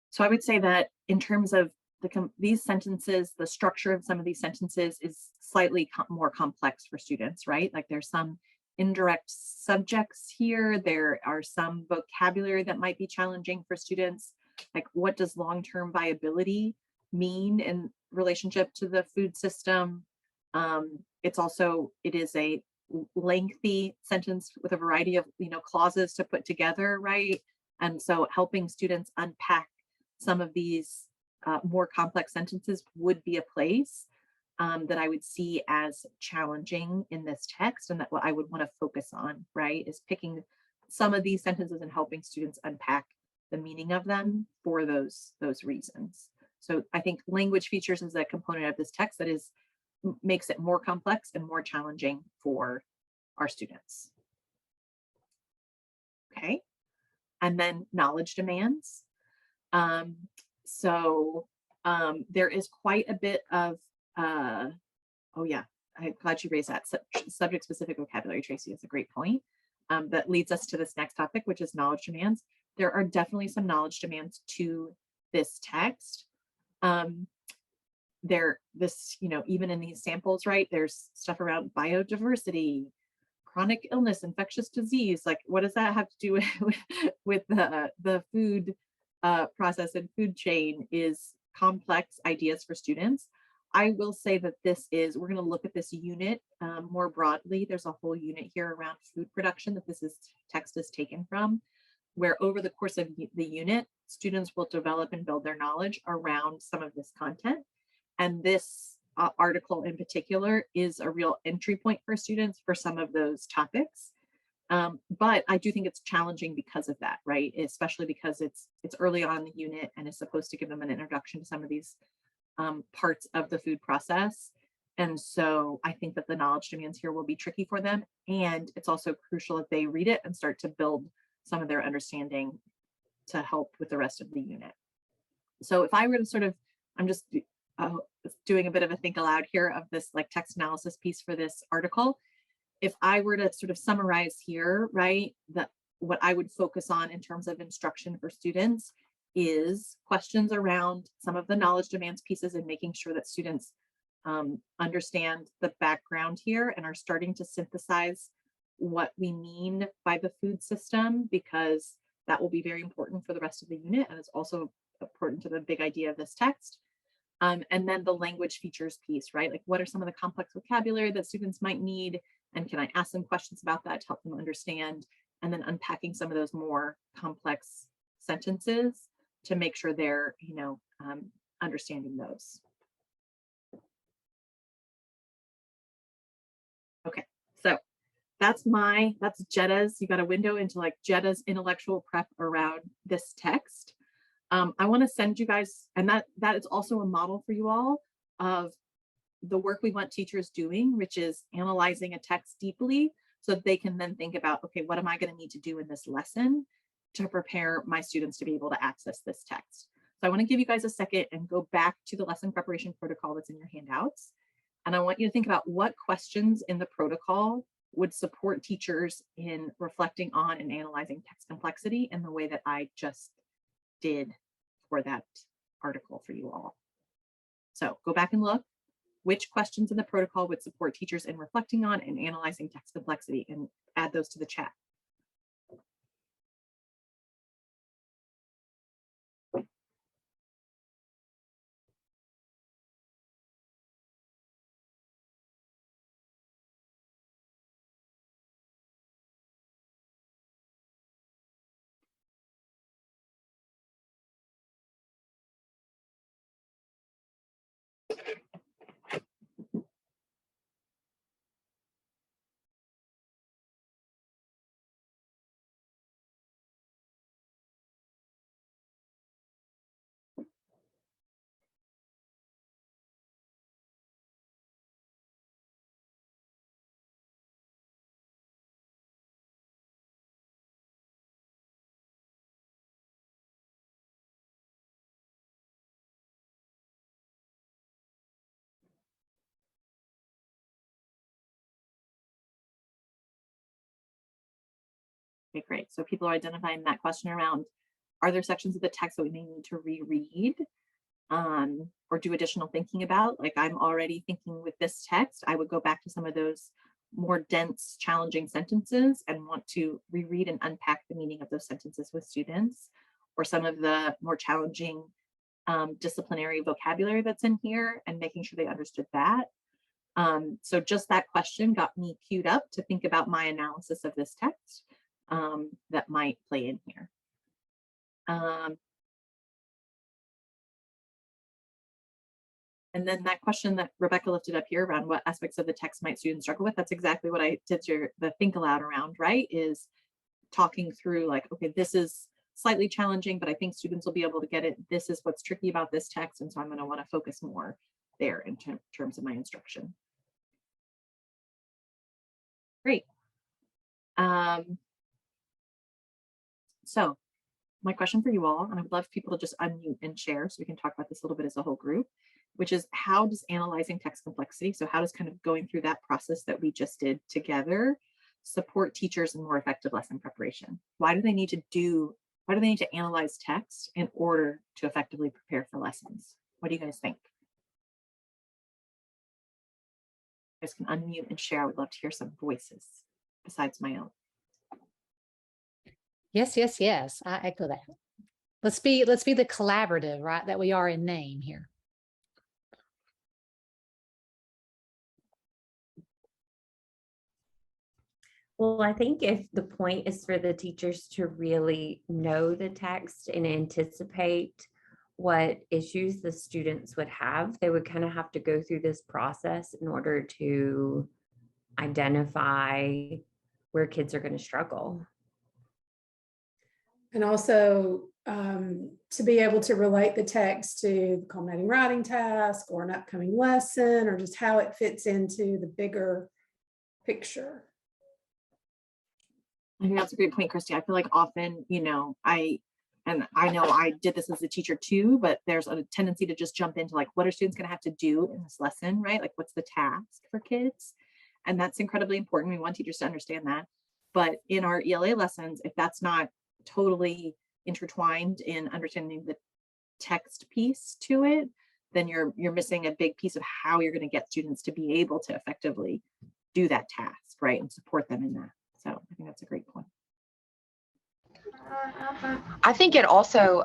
A: So I would say that in terms of these sentences, the structure of some of these sentences is slightly more complex for students, right? Like there's some indirect subjects here. There are some vocabulary that might be challenging for students. Like what does long-term viability mean in relationship to the food system? It is a lengthy sentence with a variety of, clauses to put together, right? And so helping students unpack some of these more complex sentences would be a place that I would see as challenging in this text, and that what I would want to focus on, right, is picking some of these sentences and helping students unpack the meaning of them for those reasons. So I think language features is a component of this text that makes it more complex and more challenging for our students. Okay, and then knowledge demands. There is quite a bit of, oh yeah, I'm glad you raised that. Subject specific vocabulary, Tracy, is a great point. That leads us to this next topic, which is knowledge demands. There are definitely some knowledge demands to this text. Even in these samples, right, there's stuff around biodiversity, chronic illness, infectious disease. Like, what does that have to do with the food process and food chain? Is complex ideas for students. I will say that we're going to look at this unit more broadly. There's a whole unit here around food production that text is taken from, where over the course of the unit, students will develop and build their knowledge around some of this content. And this article in particular is a real entry point for students for some of those topics. But I do think it's challenging because of that, right? Especially because it's early on in the unit and is supposed to give them an introduction to some of these parts of the food process. And so I think that the knowledge demands here will be tricky for them. And it's also crucial that they read it and start to build some of their understanding to help with the rest of the unit. So if I were to I'm just doing a bit of a think aloud here of this like text analysis piece for this article. If I were to sort of summarize here, right, that what I would focus on in terms of instruction for students is questions around some of the knowledge demands pieces and making sure that students understand the background here and are starting to synthesize what we mean by the food system, because that will be very important for the rest of the unit and it's also important to the big idea of this text. And then the language features piece, right? Like what are some of the complex vocabulary that students might need? And can I ask them questions about that to help them understand? And then unpacking some of those more complex sentences to make sure they're, understanding those. Okay, so that's Jetta's. You got a window into like Jetta's intellectual prep around this text. I want to send you guys, and that is also a model for you all of the work we want teachers doing, which is analyzing a text deeply so that they can then think about, okay, what am I going to need to do in this lesson to prepare my students to be able to access this text? So I want to give you guys a second and go back to the lesson preparation protocol that's in your handouts. And I want you to think about what questions in the protocol would support teachers in reflecting on and analyzing text complexity in the way that I just did for that article for you all. So go back and look which questions in the protocol would support teachers in reflecting on and analyzing text complexity, and add those to the chat. Okay, great. So people are identifying that question around Are there sections of the text that we may need to reread or do additional thinking about? Like I'm already thinking with this text, I would go back to some of those more dense, challenging sentences and want to reread and unpack the meaning of those sentences with students, or some of the more challenging disciplinary vocabulary that's in here and making sure they understood that. So just that question got me queued up to think about my analysis of this text that might play in here. And then that question that Rebecca lifted up here around what aspects of the text might students struggle with, that's exactly what I did the think aloud around, right? Is talking through like, okay, this is slightly challenging, but I think students will be able to get it. This is what's tricky about this text. And so I'm going to want to focus more there in terms of my instruction. Great. So my question for you all, and I would love people to just unmute and share so we can talk about this a little bit as a whole group, which is how does analyzing text complexity, so how does kind of going through that process that we just did together support teachers in more effective lesson preparation? Why do they need to analyze text in order to effectively prepare for lessons? What do you guys think? You guys can unmute and share. I would love to hear some voices besides my own.
B: Yes, yes, yes. I echo that. Let's be the collaborative, right, that we are in name here.
G: Well, I think if the point is for the teachers to really know the text and anticipate what issues the students would have, they would kind of have to go through this process in order to identify where kids are going to struggle.
H: And also to be able to relate the text to the culminating writing task or an upcoming lesson, or just how it fits into the bigger picture.
A: I think that's a great point, Christy. I feel like often, you know, I know I did this as a teacher too, but there's a tendency to just jump into like, what are students going to have to do in this lesson, right? Like, what's the task for kids? And that's incredibly important. We want teachers to understand that. But in our ELA lessons, if that's not totally intertwined in understanding the text piece to it, then you're missing a big piece of how you're going to get students to be able to effectively do that task, right? And support them in that. So I think that's a great point.
I: I think it also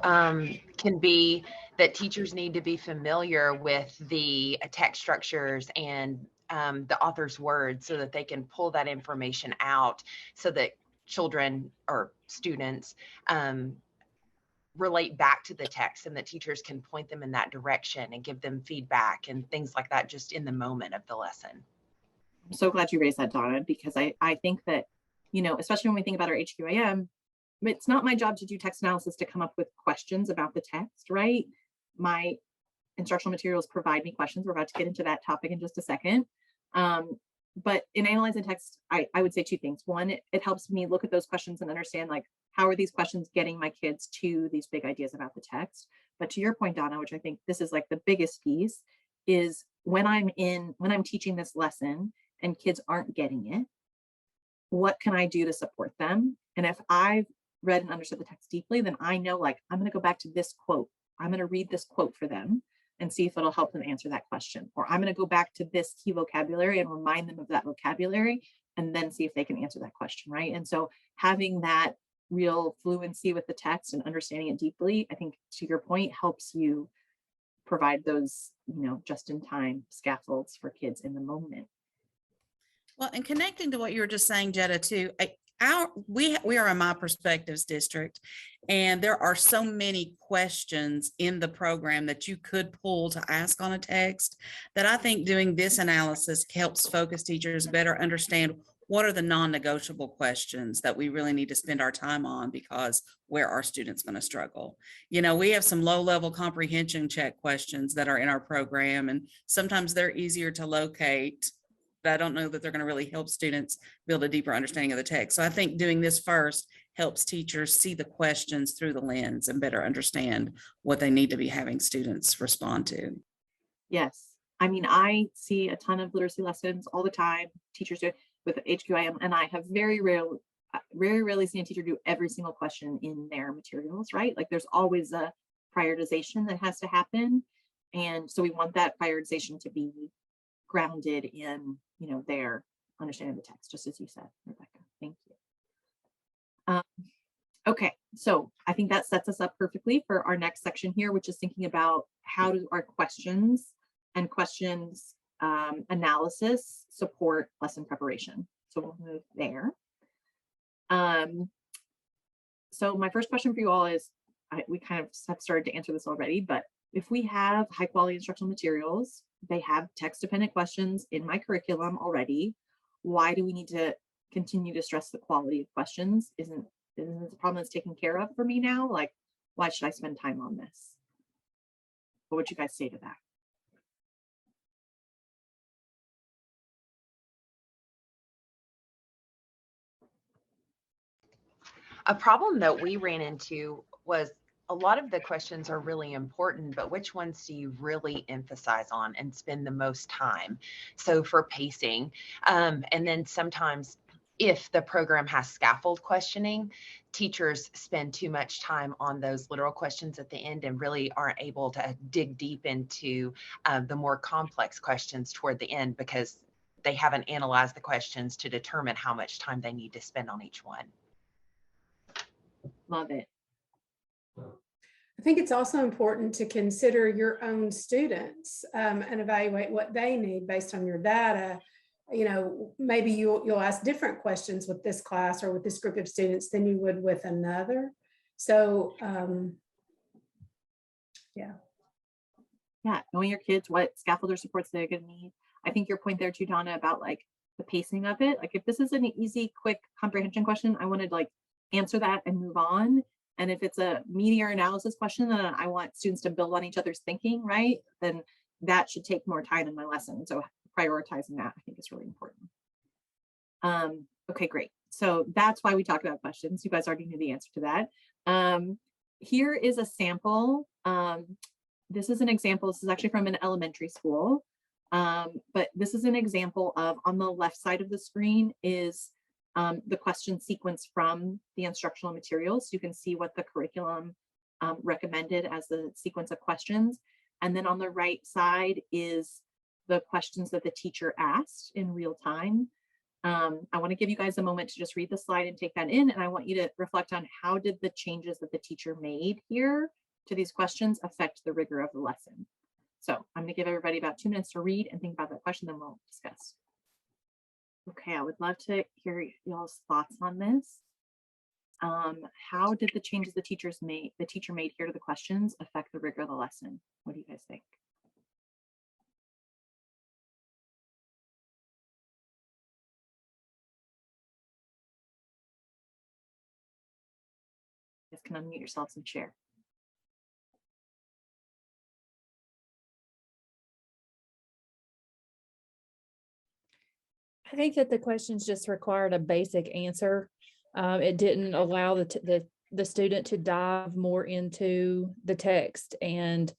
I: can be that teachers need to be familiar with the text structures and the author's words so that they can pull that information out so that children or students relate back to the text, and that teachers can point them in that direction and give them feedback and things like that just in the moment of the lesson.
A: I'm so glad you raised that, Donna, because I think that, you know, especially when we think about our HQIM, it's not my job to do text analysis to come up with questions about the text, right? My instructional materials provide me questions. We're about to get into that topic in just a second. But in analyzing text, I would say two things. One, it helps me look at those questions and understand, like, how are these questions getting my kids to these big ideas about the text? But to your point, Donna, which I think this is like the biggest piece, is when I'm teaching this lesson and kids aren't getting it, what can I do to support them? And if I've read and understood the text deeply, then I know, like, I'm going to go back to this quote. I'm going to read this quote for them and see if it'll help them answer that question. Or I'm going to go back to this key vocabulary and remind them of that vocabulary and then see if they can answer that question, right? And so having that real fluency with the text and understanding it deeply, I think, to your point, helps you provide those, you know, just-in-time scaffolds for kids in the moment.
D: Well, and connecting to what you were just saying, Jetta, too, we are a My Perspectives district, and there are so many questions in the program that you could pull to ask on a text that I think doing this analysis helps focus teachers better understand what are the non-negotiable questions that we really need to spend our time on, because where are students going to struggle? You know, we have some low-level comprehension check questions that are in our program, and sometimes they're easier to locate, but I don't know that they're going to really help students build a deeper understanding of the text. So I think doing this first helps teachers see the questions through the lens and better understand what they need to be having students respond to.
A: Yes. I mean, I see a ton of literacy lessons all the time. Teachers do it with HQIM, and I have very rarely, very rarely seen a teacher do every single question in their materials, right? Like there's always a prioritization that has to happen. And so we want that prioritization to be grounded in, you know, their understanding of the text, just as you said, Rebecca. Thank you. Okay, so I think that sets us up perfectly for our next section here, which is thinking about how do our questions and questions analysis support lesson preparation. So we'll move there. So my first question for you all is, we kind of have started to answer this already, but if we have high quality instructional materials, they have text dependent questions in my curriculum already, why do we need to continue to stress the quality of questions? Isn't this a problem that's taken care of for me now? Like, why should I spend time on this? What would you guys say to that?
I: A problem that we ran into was a lot of the questions are really important, but which ones do you really emphasize on and spend the most time? So for pacing, and then sometimes if the program has scaffold questioning, teachers spend too much time on those literal questions at the end and really aren't able to dig deep into the more complex questions toward the end because they haven't analyzed the questions to determine how much time they need to spend on each one.
A: Love it.
H: I think it's also important to consider your own students and evaluate what they need based on your data. You know, maybe you'll ask different questions with this class or with this group of students than you would with another. So, yeah, knowing your kids, what scaffold or supports they're going to need. I think your point there too, Donna, about like the pacing of it. Like if this is an easy, quick comprehension question, I want to like answer that and move on. And if it's a media analysis question, then I want students to build on each other's thinking, right? Then that should take more time in my lesson. So prioritizing that, I think, is really important. Okay, great. So that's why we talked about questions. You guys already knew the answer to that. Here is a sample. This is an example. This is actually from an elementary school. But this is an example of, on the left side of the screen is the question sequence from the instructional materials. You can see what the curriculum recommended as the sequence of questions. And then on the right side is the questions that the teacher asked in real time. I want to give you guys a moment to just read the slide and take that in. And I want you to reflect on how did the changes that the teacher made here to these questions affect the rigor of the lesson. So I'm going to give everybody about 2 minutes to read and think about that question, then we'll discuss. Okay, I would love to hear y'all's thoughts on this. How did the changes the teacher made here to the questions affect the rigor of the lesson? What do you guys think? You guys can unmute yourselves and share.
J: I think that the questions just required a basic answer. It didn't allow the student to dive more into the text and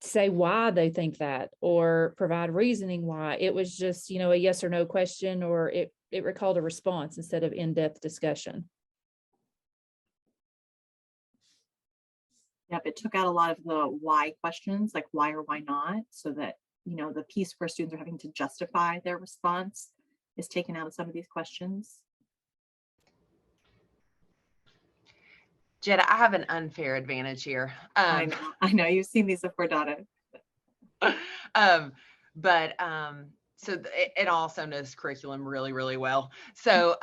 J: say why they think that or provide reasoning why. It was just, a yes or no question, or it recalled a response instead of in-depth discussion.
A: Yep, it took out a lot of the why questions, like why or why not, so that, the piece where students are having to justify their response is taken out of some of these questions.
I: Jetta, I have an unfair advantage here.
A: I know you've seen these before, Donna.
I: So it also knows curriculum really, really well. So,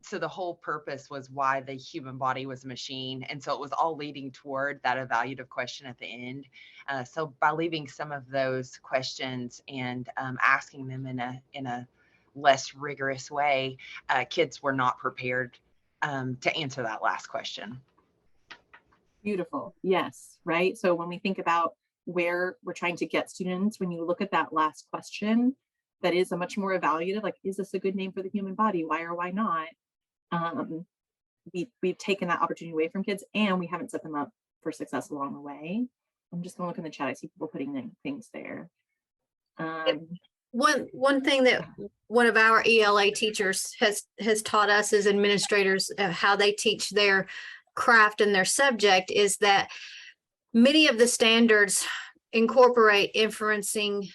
I: so the whole purpose was why the human body was a machine. And so it was all leading toward that evaluative question at the end. So by leaving some of those questions and asking them in a less rigorous way, kids were not prepared to answer that last question.
A: Beautiful. Yes. Right. So when we think about where we're trying to get students, when you look at that last question, that is a much more evaluative, like, is this a good name for the human body? Why or why not? We've taken that opportunity away from kids, and we haven't set them up for success along the way. I'm just gonna look in the chat. I see people putting in things there.
K: One thing that one of our ELA teachers has taught us as administrators how they teach their craft and their subject is that many of the standards incorporate inferencing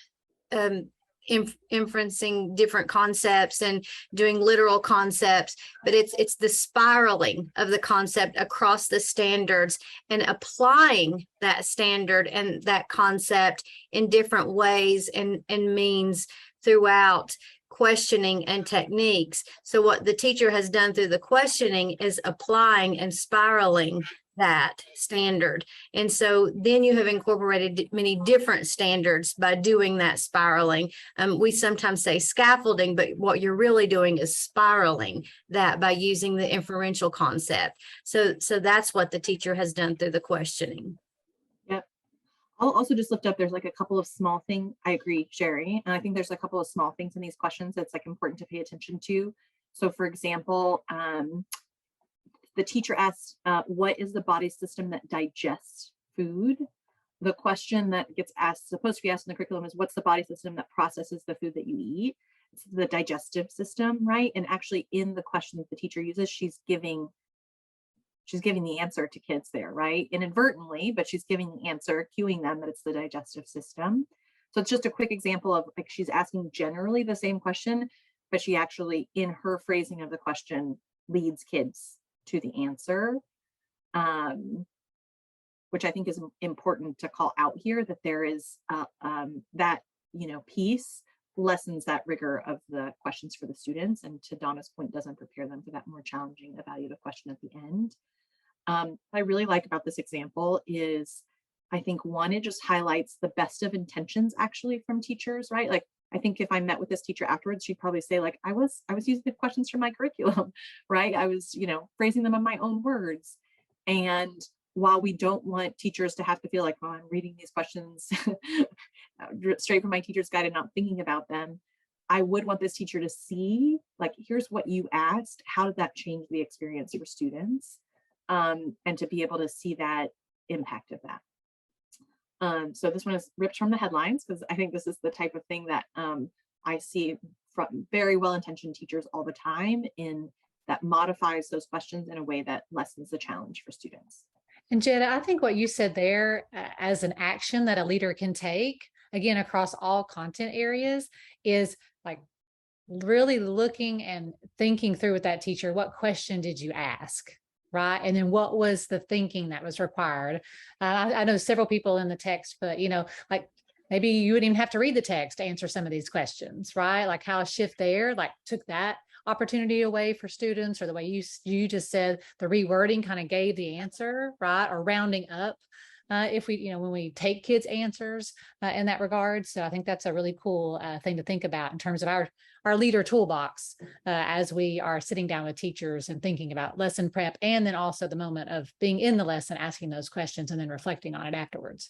K: different concepts and doing literal concepts, but it's the spiraling of the concept across the standards and applying that standard and that concept in different ways and means throughout questioning and techniques. So what the teacher has done through the questioning is applying and spiraling that standard. And so then you have incorporated many different standards by doing that spiraling. We sometimes say scaffolding, but what you're really doing is spiraling that by using the inferential concept. So that's what the teacher has done through the questioning.
H: Yep. I'll also just lift up, there's like a couple of small things. I agree, Sherry. And I think there's a couple of small things in these questions that's like important to pay attention to. So for example, the teacher asked, what is the body system that digests food? The question that gets asked, supposed to be asked in the curriculum is, what's the body system that processes the food that you eat? It's the digestive system, right? And actually in the question that the teacher uses, she's giving the answer to kids there, right? Inadvertently, but she's giving the answer, cueing them that it's the digestive system. So it's just a quick example of like, she's asking generally the same question, but she actually, in her phrasing of the question, leads kids to the answer, which I think is important to call out here, that there is that, piece lessens that rigor of the questions for the students, and to Donna's point, doesn't prepare them for that more challenging evaluative question at the end. What I really like about this example is, I think one, it just highlights the best of intentions actually from teachers, right? Like, I think if I met with this teacher afterwards, she'd probably say like, I was using the questions from my curriculum, right? I was, phrasing them in my own words. And while we don't want teachers to have to feel like, oh, I'm reading these questions straight from my teacher's guide and not thinking about them, I would want this teacher to see, like, here's what you asked. How did that change the experience for students? And to be able to see that impact of that. So this one is ripped from the headlines, because I think this is the type of thing that I see from very well-intentioned teachers all the time, in that modifies those questions in a way that lessens the challenge for students.
B: And Jetta, I think what you said there as an action that a leader can take, again, across all content areas, is like really looking and thinking through with that teacher, what question did you ask? Right. And then what was the thinking that was required? I know several people in the text, but, like maybe you wouldn't even have to read the text to answer some of these questions, right? Like how a shift there, like took that opportunity away for students, or the way you just said, the rewording kind of gave the answer, right? Or rounding up. If we, when we take kids' answers in that regard. So I think that's a really cool thing to think about in terms of our leader toolbox as we are sitting down with teachers and thinking about lesson prep, and then also the moment of being in the lesson, asking those questions and then reflecting on it afterwards.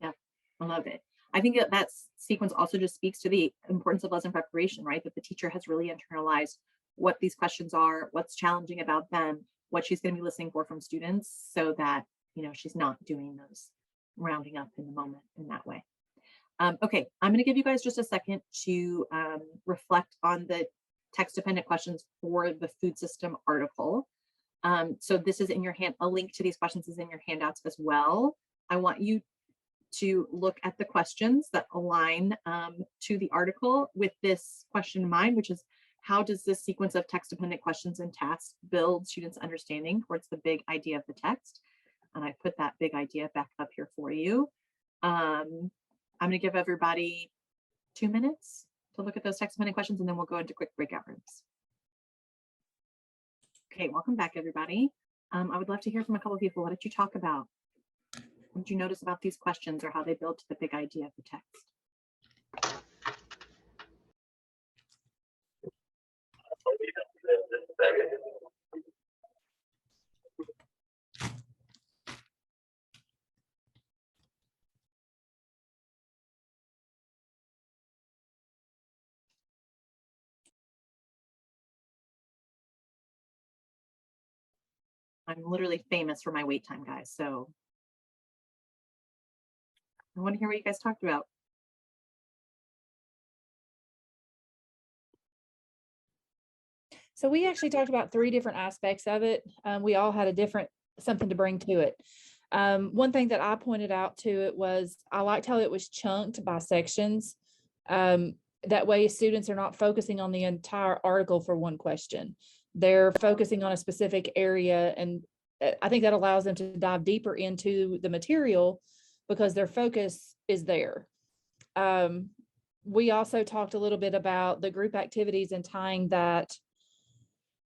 H: Yeah, I love it. I think that sequence also just speaks to the importance of lesson preparation, right? That the teacher has really internalized what these questions are, what's challenging about them, what she's going to be listening for from students, so that she's not doing those rounding up in the moment in that way. Okay, I'm going to give you guys just a second to reflect on the text dependent questions for the food system article. So this is in your hand. A link to these questions is in your handouts as well. I want you to look at the questions that align to the article with this question in mind, which is, how does this sequence of text dependent questions and tasks build students' understanding towards the big idea of the text? And I put that big idea back up here for you. I'm going to give everybody 2 minutes to look at those text dependent questions, and then we'll go into quick breakout rooms. Okay, welcome back, everybody. I would love to hear from a couple of people. What did you talk about? What did you notice about these questions, or how they build to the big idea of the text? I'm literally famous for my wait time, guys. So I want to hear what you guys talked about.
J: So we actually talked about 3 different aspects of it. We all had a different something to bring to it. One thing that I pointed out to it was I liked how it was chunked by sections. That way students are not focusing on the entire article for one question. They're focusing on a specific area, and I think that allows them to dive deeper into the material because their focus is there. We also talked a little bit about the group activities and tying that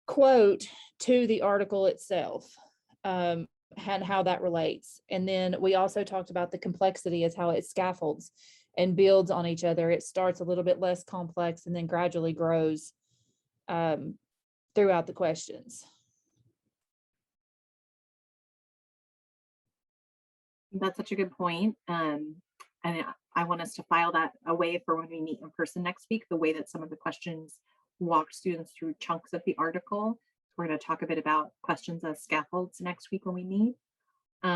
J: quote to the article itself, and how that relates. And then we also talked about the complexity as how it scaffolds and builds on each other. It starts a little bit less complex and then gradually grows throughout the questions.
A: That's such a good point. And I want us to file that away for when we meet in person next week, the way that some of the questions walk students through chunks of the article. We're going to talk a bit about questions as scaffolds next week when we meet. So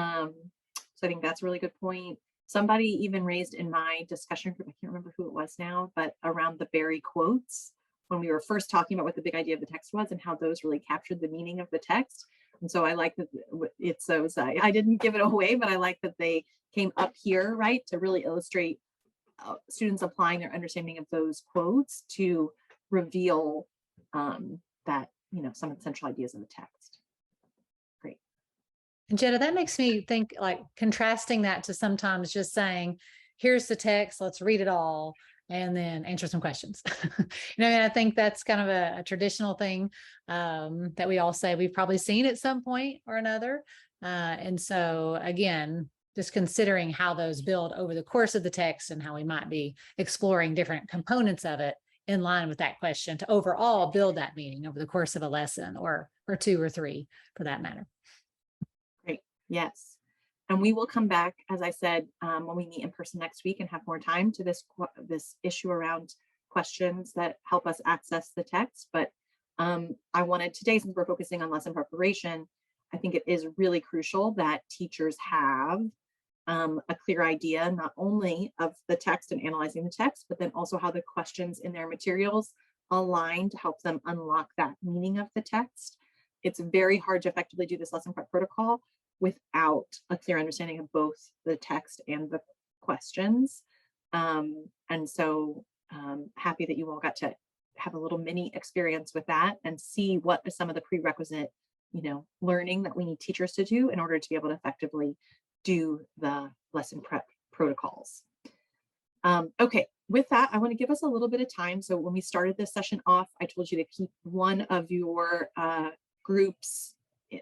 A: I think that's a really good point. Somebody even raised in my discussion group, I can't remember who it was now, but around the Berry quotes, when we were first talking about what the big idea of the text was and how those really captured the meaning of the text. And so I like that it's those, I didn't give it away, but I like that they came up here, right, to really illustrate students applying their understanding of those quotes to reveal that, you know, some of the central ideas of the text. Great.
B: And Jetta, that makes me think, like, contrasting that to sometimes just saying, here's the text, let's read it all, and then answer some questions. And I think that's kind of a traditional thing that we all say we've probably seen at some point or another. And so again, just considering how those build over the course of the text and how we might be exploring different components of it in line with that question to overall build that meaning over the course of a lesson or 2 or 3 for that matter.
A: Great. Yes. And we will come back, as I said, when we meet in person next week and have more time to this issue around questions that help us access the text. But I wanted today, since we're focusing on lesson preparation, I think it is really crucial that teachers have a clear idea, not only of the text and analyzing the text, but then also how the questions in their materials align to help them unlock that meaning of the text. It's very hard to effectively do this lesson prep protocol without a clear understanding of both the text and the questions. And so happy that you all got to have a little mini experience with that and see what is some of the prerequisite, you know, learning that we need teachers to do in order to be able to effectively do the lesson prep protocols. Okay, with that, I want to give us a little bit of time. So when we started this session off, I told you to keep one of your groups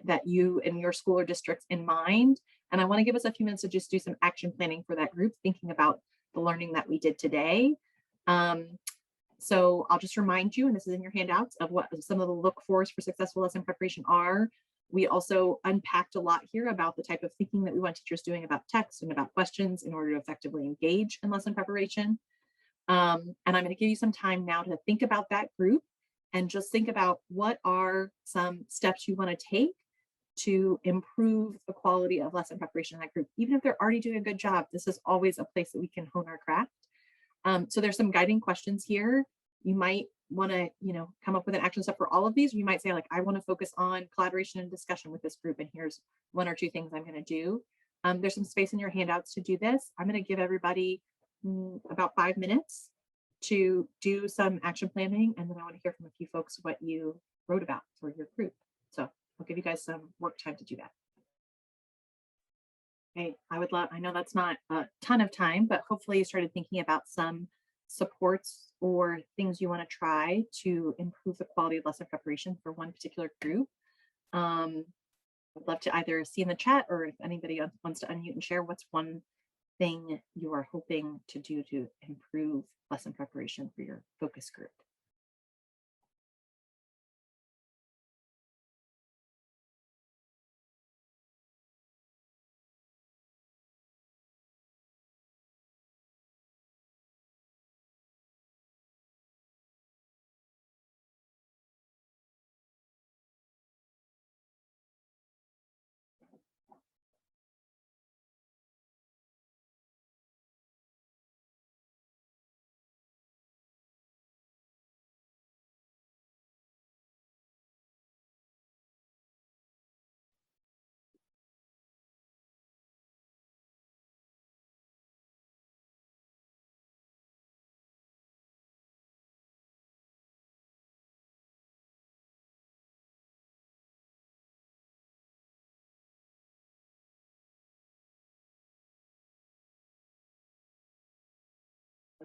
A: that you and your school or districts in mind. And I want to give us a few minutes to just do some action planning for that group, thinking about the learning that we did today. So I'll just remind you, and this is in your handouts, of what some of the look fors for successful lesson preparation are. We also unpacked a lot here about the type of thinking that we want teachers doing about text and about questions in order to effectively engage in lesson preparation. And I'm going to give you some time now to think about that group and just think about what are some steps you want to take to improve the quality of lesson preparation in that group. Even if they're already doing a good job, this is always a place that we can hone our craft. So there's some guiding questions here. You might want to, you know, come up with an action step for all of these. You might say, like, I want to focus on collaboration and discussion with this group, and here's 1 or 2 things I'm going to do. There's some space in your handouts to do this. I'm going to give everybody about 5 minutes to do some action planning, and then I want to hear from a few folks what you wrote about for your group. So I'll give you guys some work time to do that. Okay, I know that's not a ton of time, but hopefully you started thinking about some supports or things you want to try to improve the quality of lesson preparation for one particular group. I'd love to either see in the chat, or if anybody wants to unmute and share what's one thing you are hoping to do to improve lesson preparation for your focus group.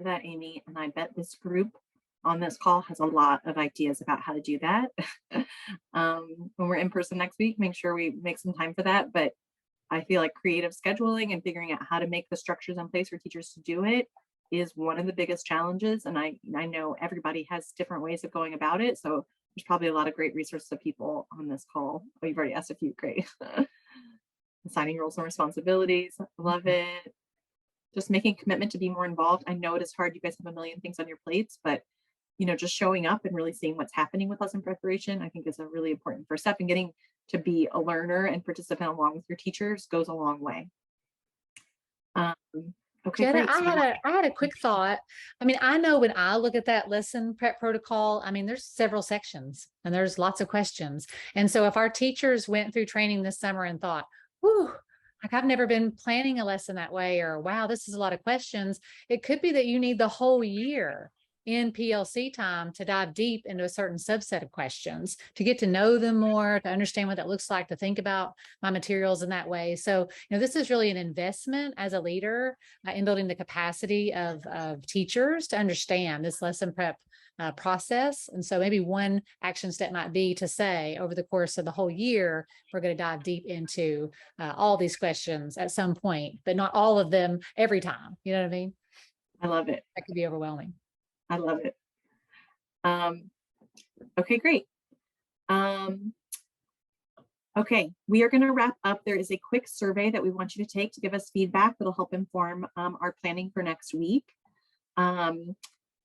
H: for that, Amy. And I bet this group on this call has a lot of ideas about how to do that. When we're in person next week, make sure we make some time for that. But I feel like creative scheduling and figuring out how to make the structures in place for teachers to do it is one of the biggest challenges. And I know everybody has different ways of going about it. So there's probably a lot of great resources of people on this call. Oh, you've already asked a few, great. Assigning roles and responsibilities, love it. Just making a commitment to be more involved. I know it is hard. You guys have a million things on your plates, but just showing up and really seeing what's happening with lesson preparation, I think is a really important first step, and getting to be a learner and participant along with your teachers goes a long way. Okay,
B: Jenna,
H: great.
B: I had a quick thought. I mean, I know when I look at that lesson prep protocol, I mean, there's several sections and there's lots of questions. And so if our teachers went through training this summer and thought, whew, like I've never been planning a lesson that way, or wow, this is a lot of questions, it could be that you need the whole year in PLC time to dive deep into a certain subset of questions, to get to know them more, to understand what that looks like, to think about my materials in that way. So, this is really an investment as a leader in building the capacity of teachers to understand this lesson prep process. And so maybe one action step might be to say, over the course of the whole year, we're going to dive deep into all these questions at some point, but not all of them every time. You know what I mean?
H: I love it.
B: That could be overwhelming.
H: I love it. Okay, great. Okay, we are going to wrap up. There is a quick survey that we want you to take to give us feedback that'll help inform our planning for next week.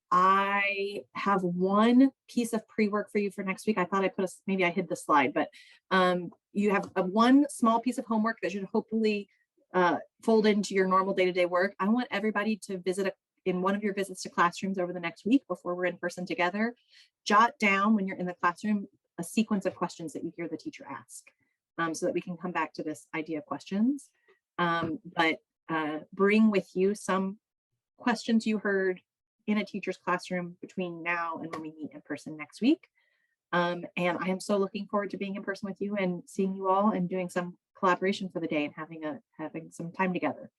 H: I have one piece of pre-work for you for next week. I thought I put maybe I hid the slide, but you have one small piece of homework that should hopefully fold into your normal day-to-day work. I want everybody to visit in one of your visits to classrooms over the next week before we're in person together, jot down when you're in the classroom a sequence of questions that you hear the teacher ask, so that we can come back to this idea of questions. But bring with you some questions you heard in a teacher's classroom between now and when we meet in person next week. And I am so looking forward to being in person with you and seeing you all and doing some collaboration for the day and having some time together.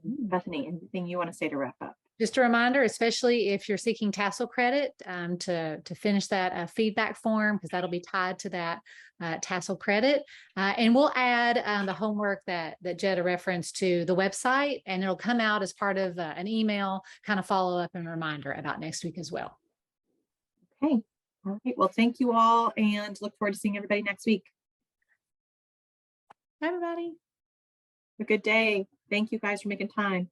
H: Bethany, anything you want to say to wrap up?
B: Just a reminder, especially if you're seeking TASL credit, to finish that feedback form, because that'll be tied to that TASL credit. And we'll add the homework that Jetta referenced to the website, and it'll come out as part of an email kind of follow up and reminder about next week as well.
H: Okay. All right. Well, thank you all, and look forward to seeing everybody next week.
B: Bye, everybody.
H: Have a good day. Thank you guys for making time.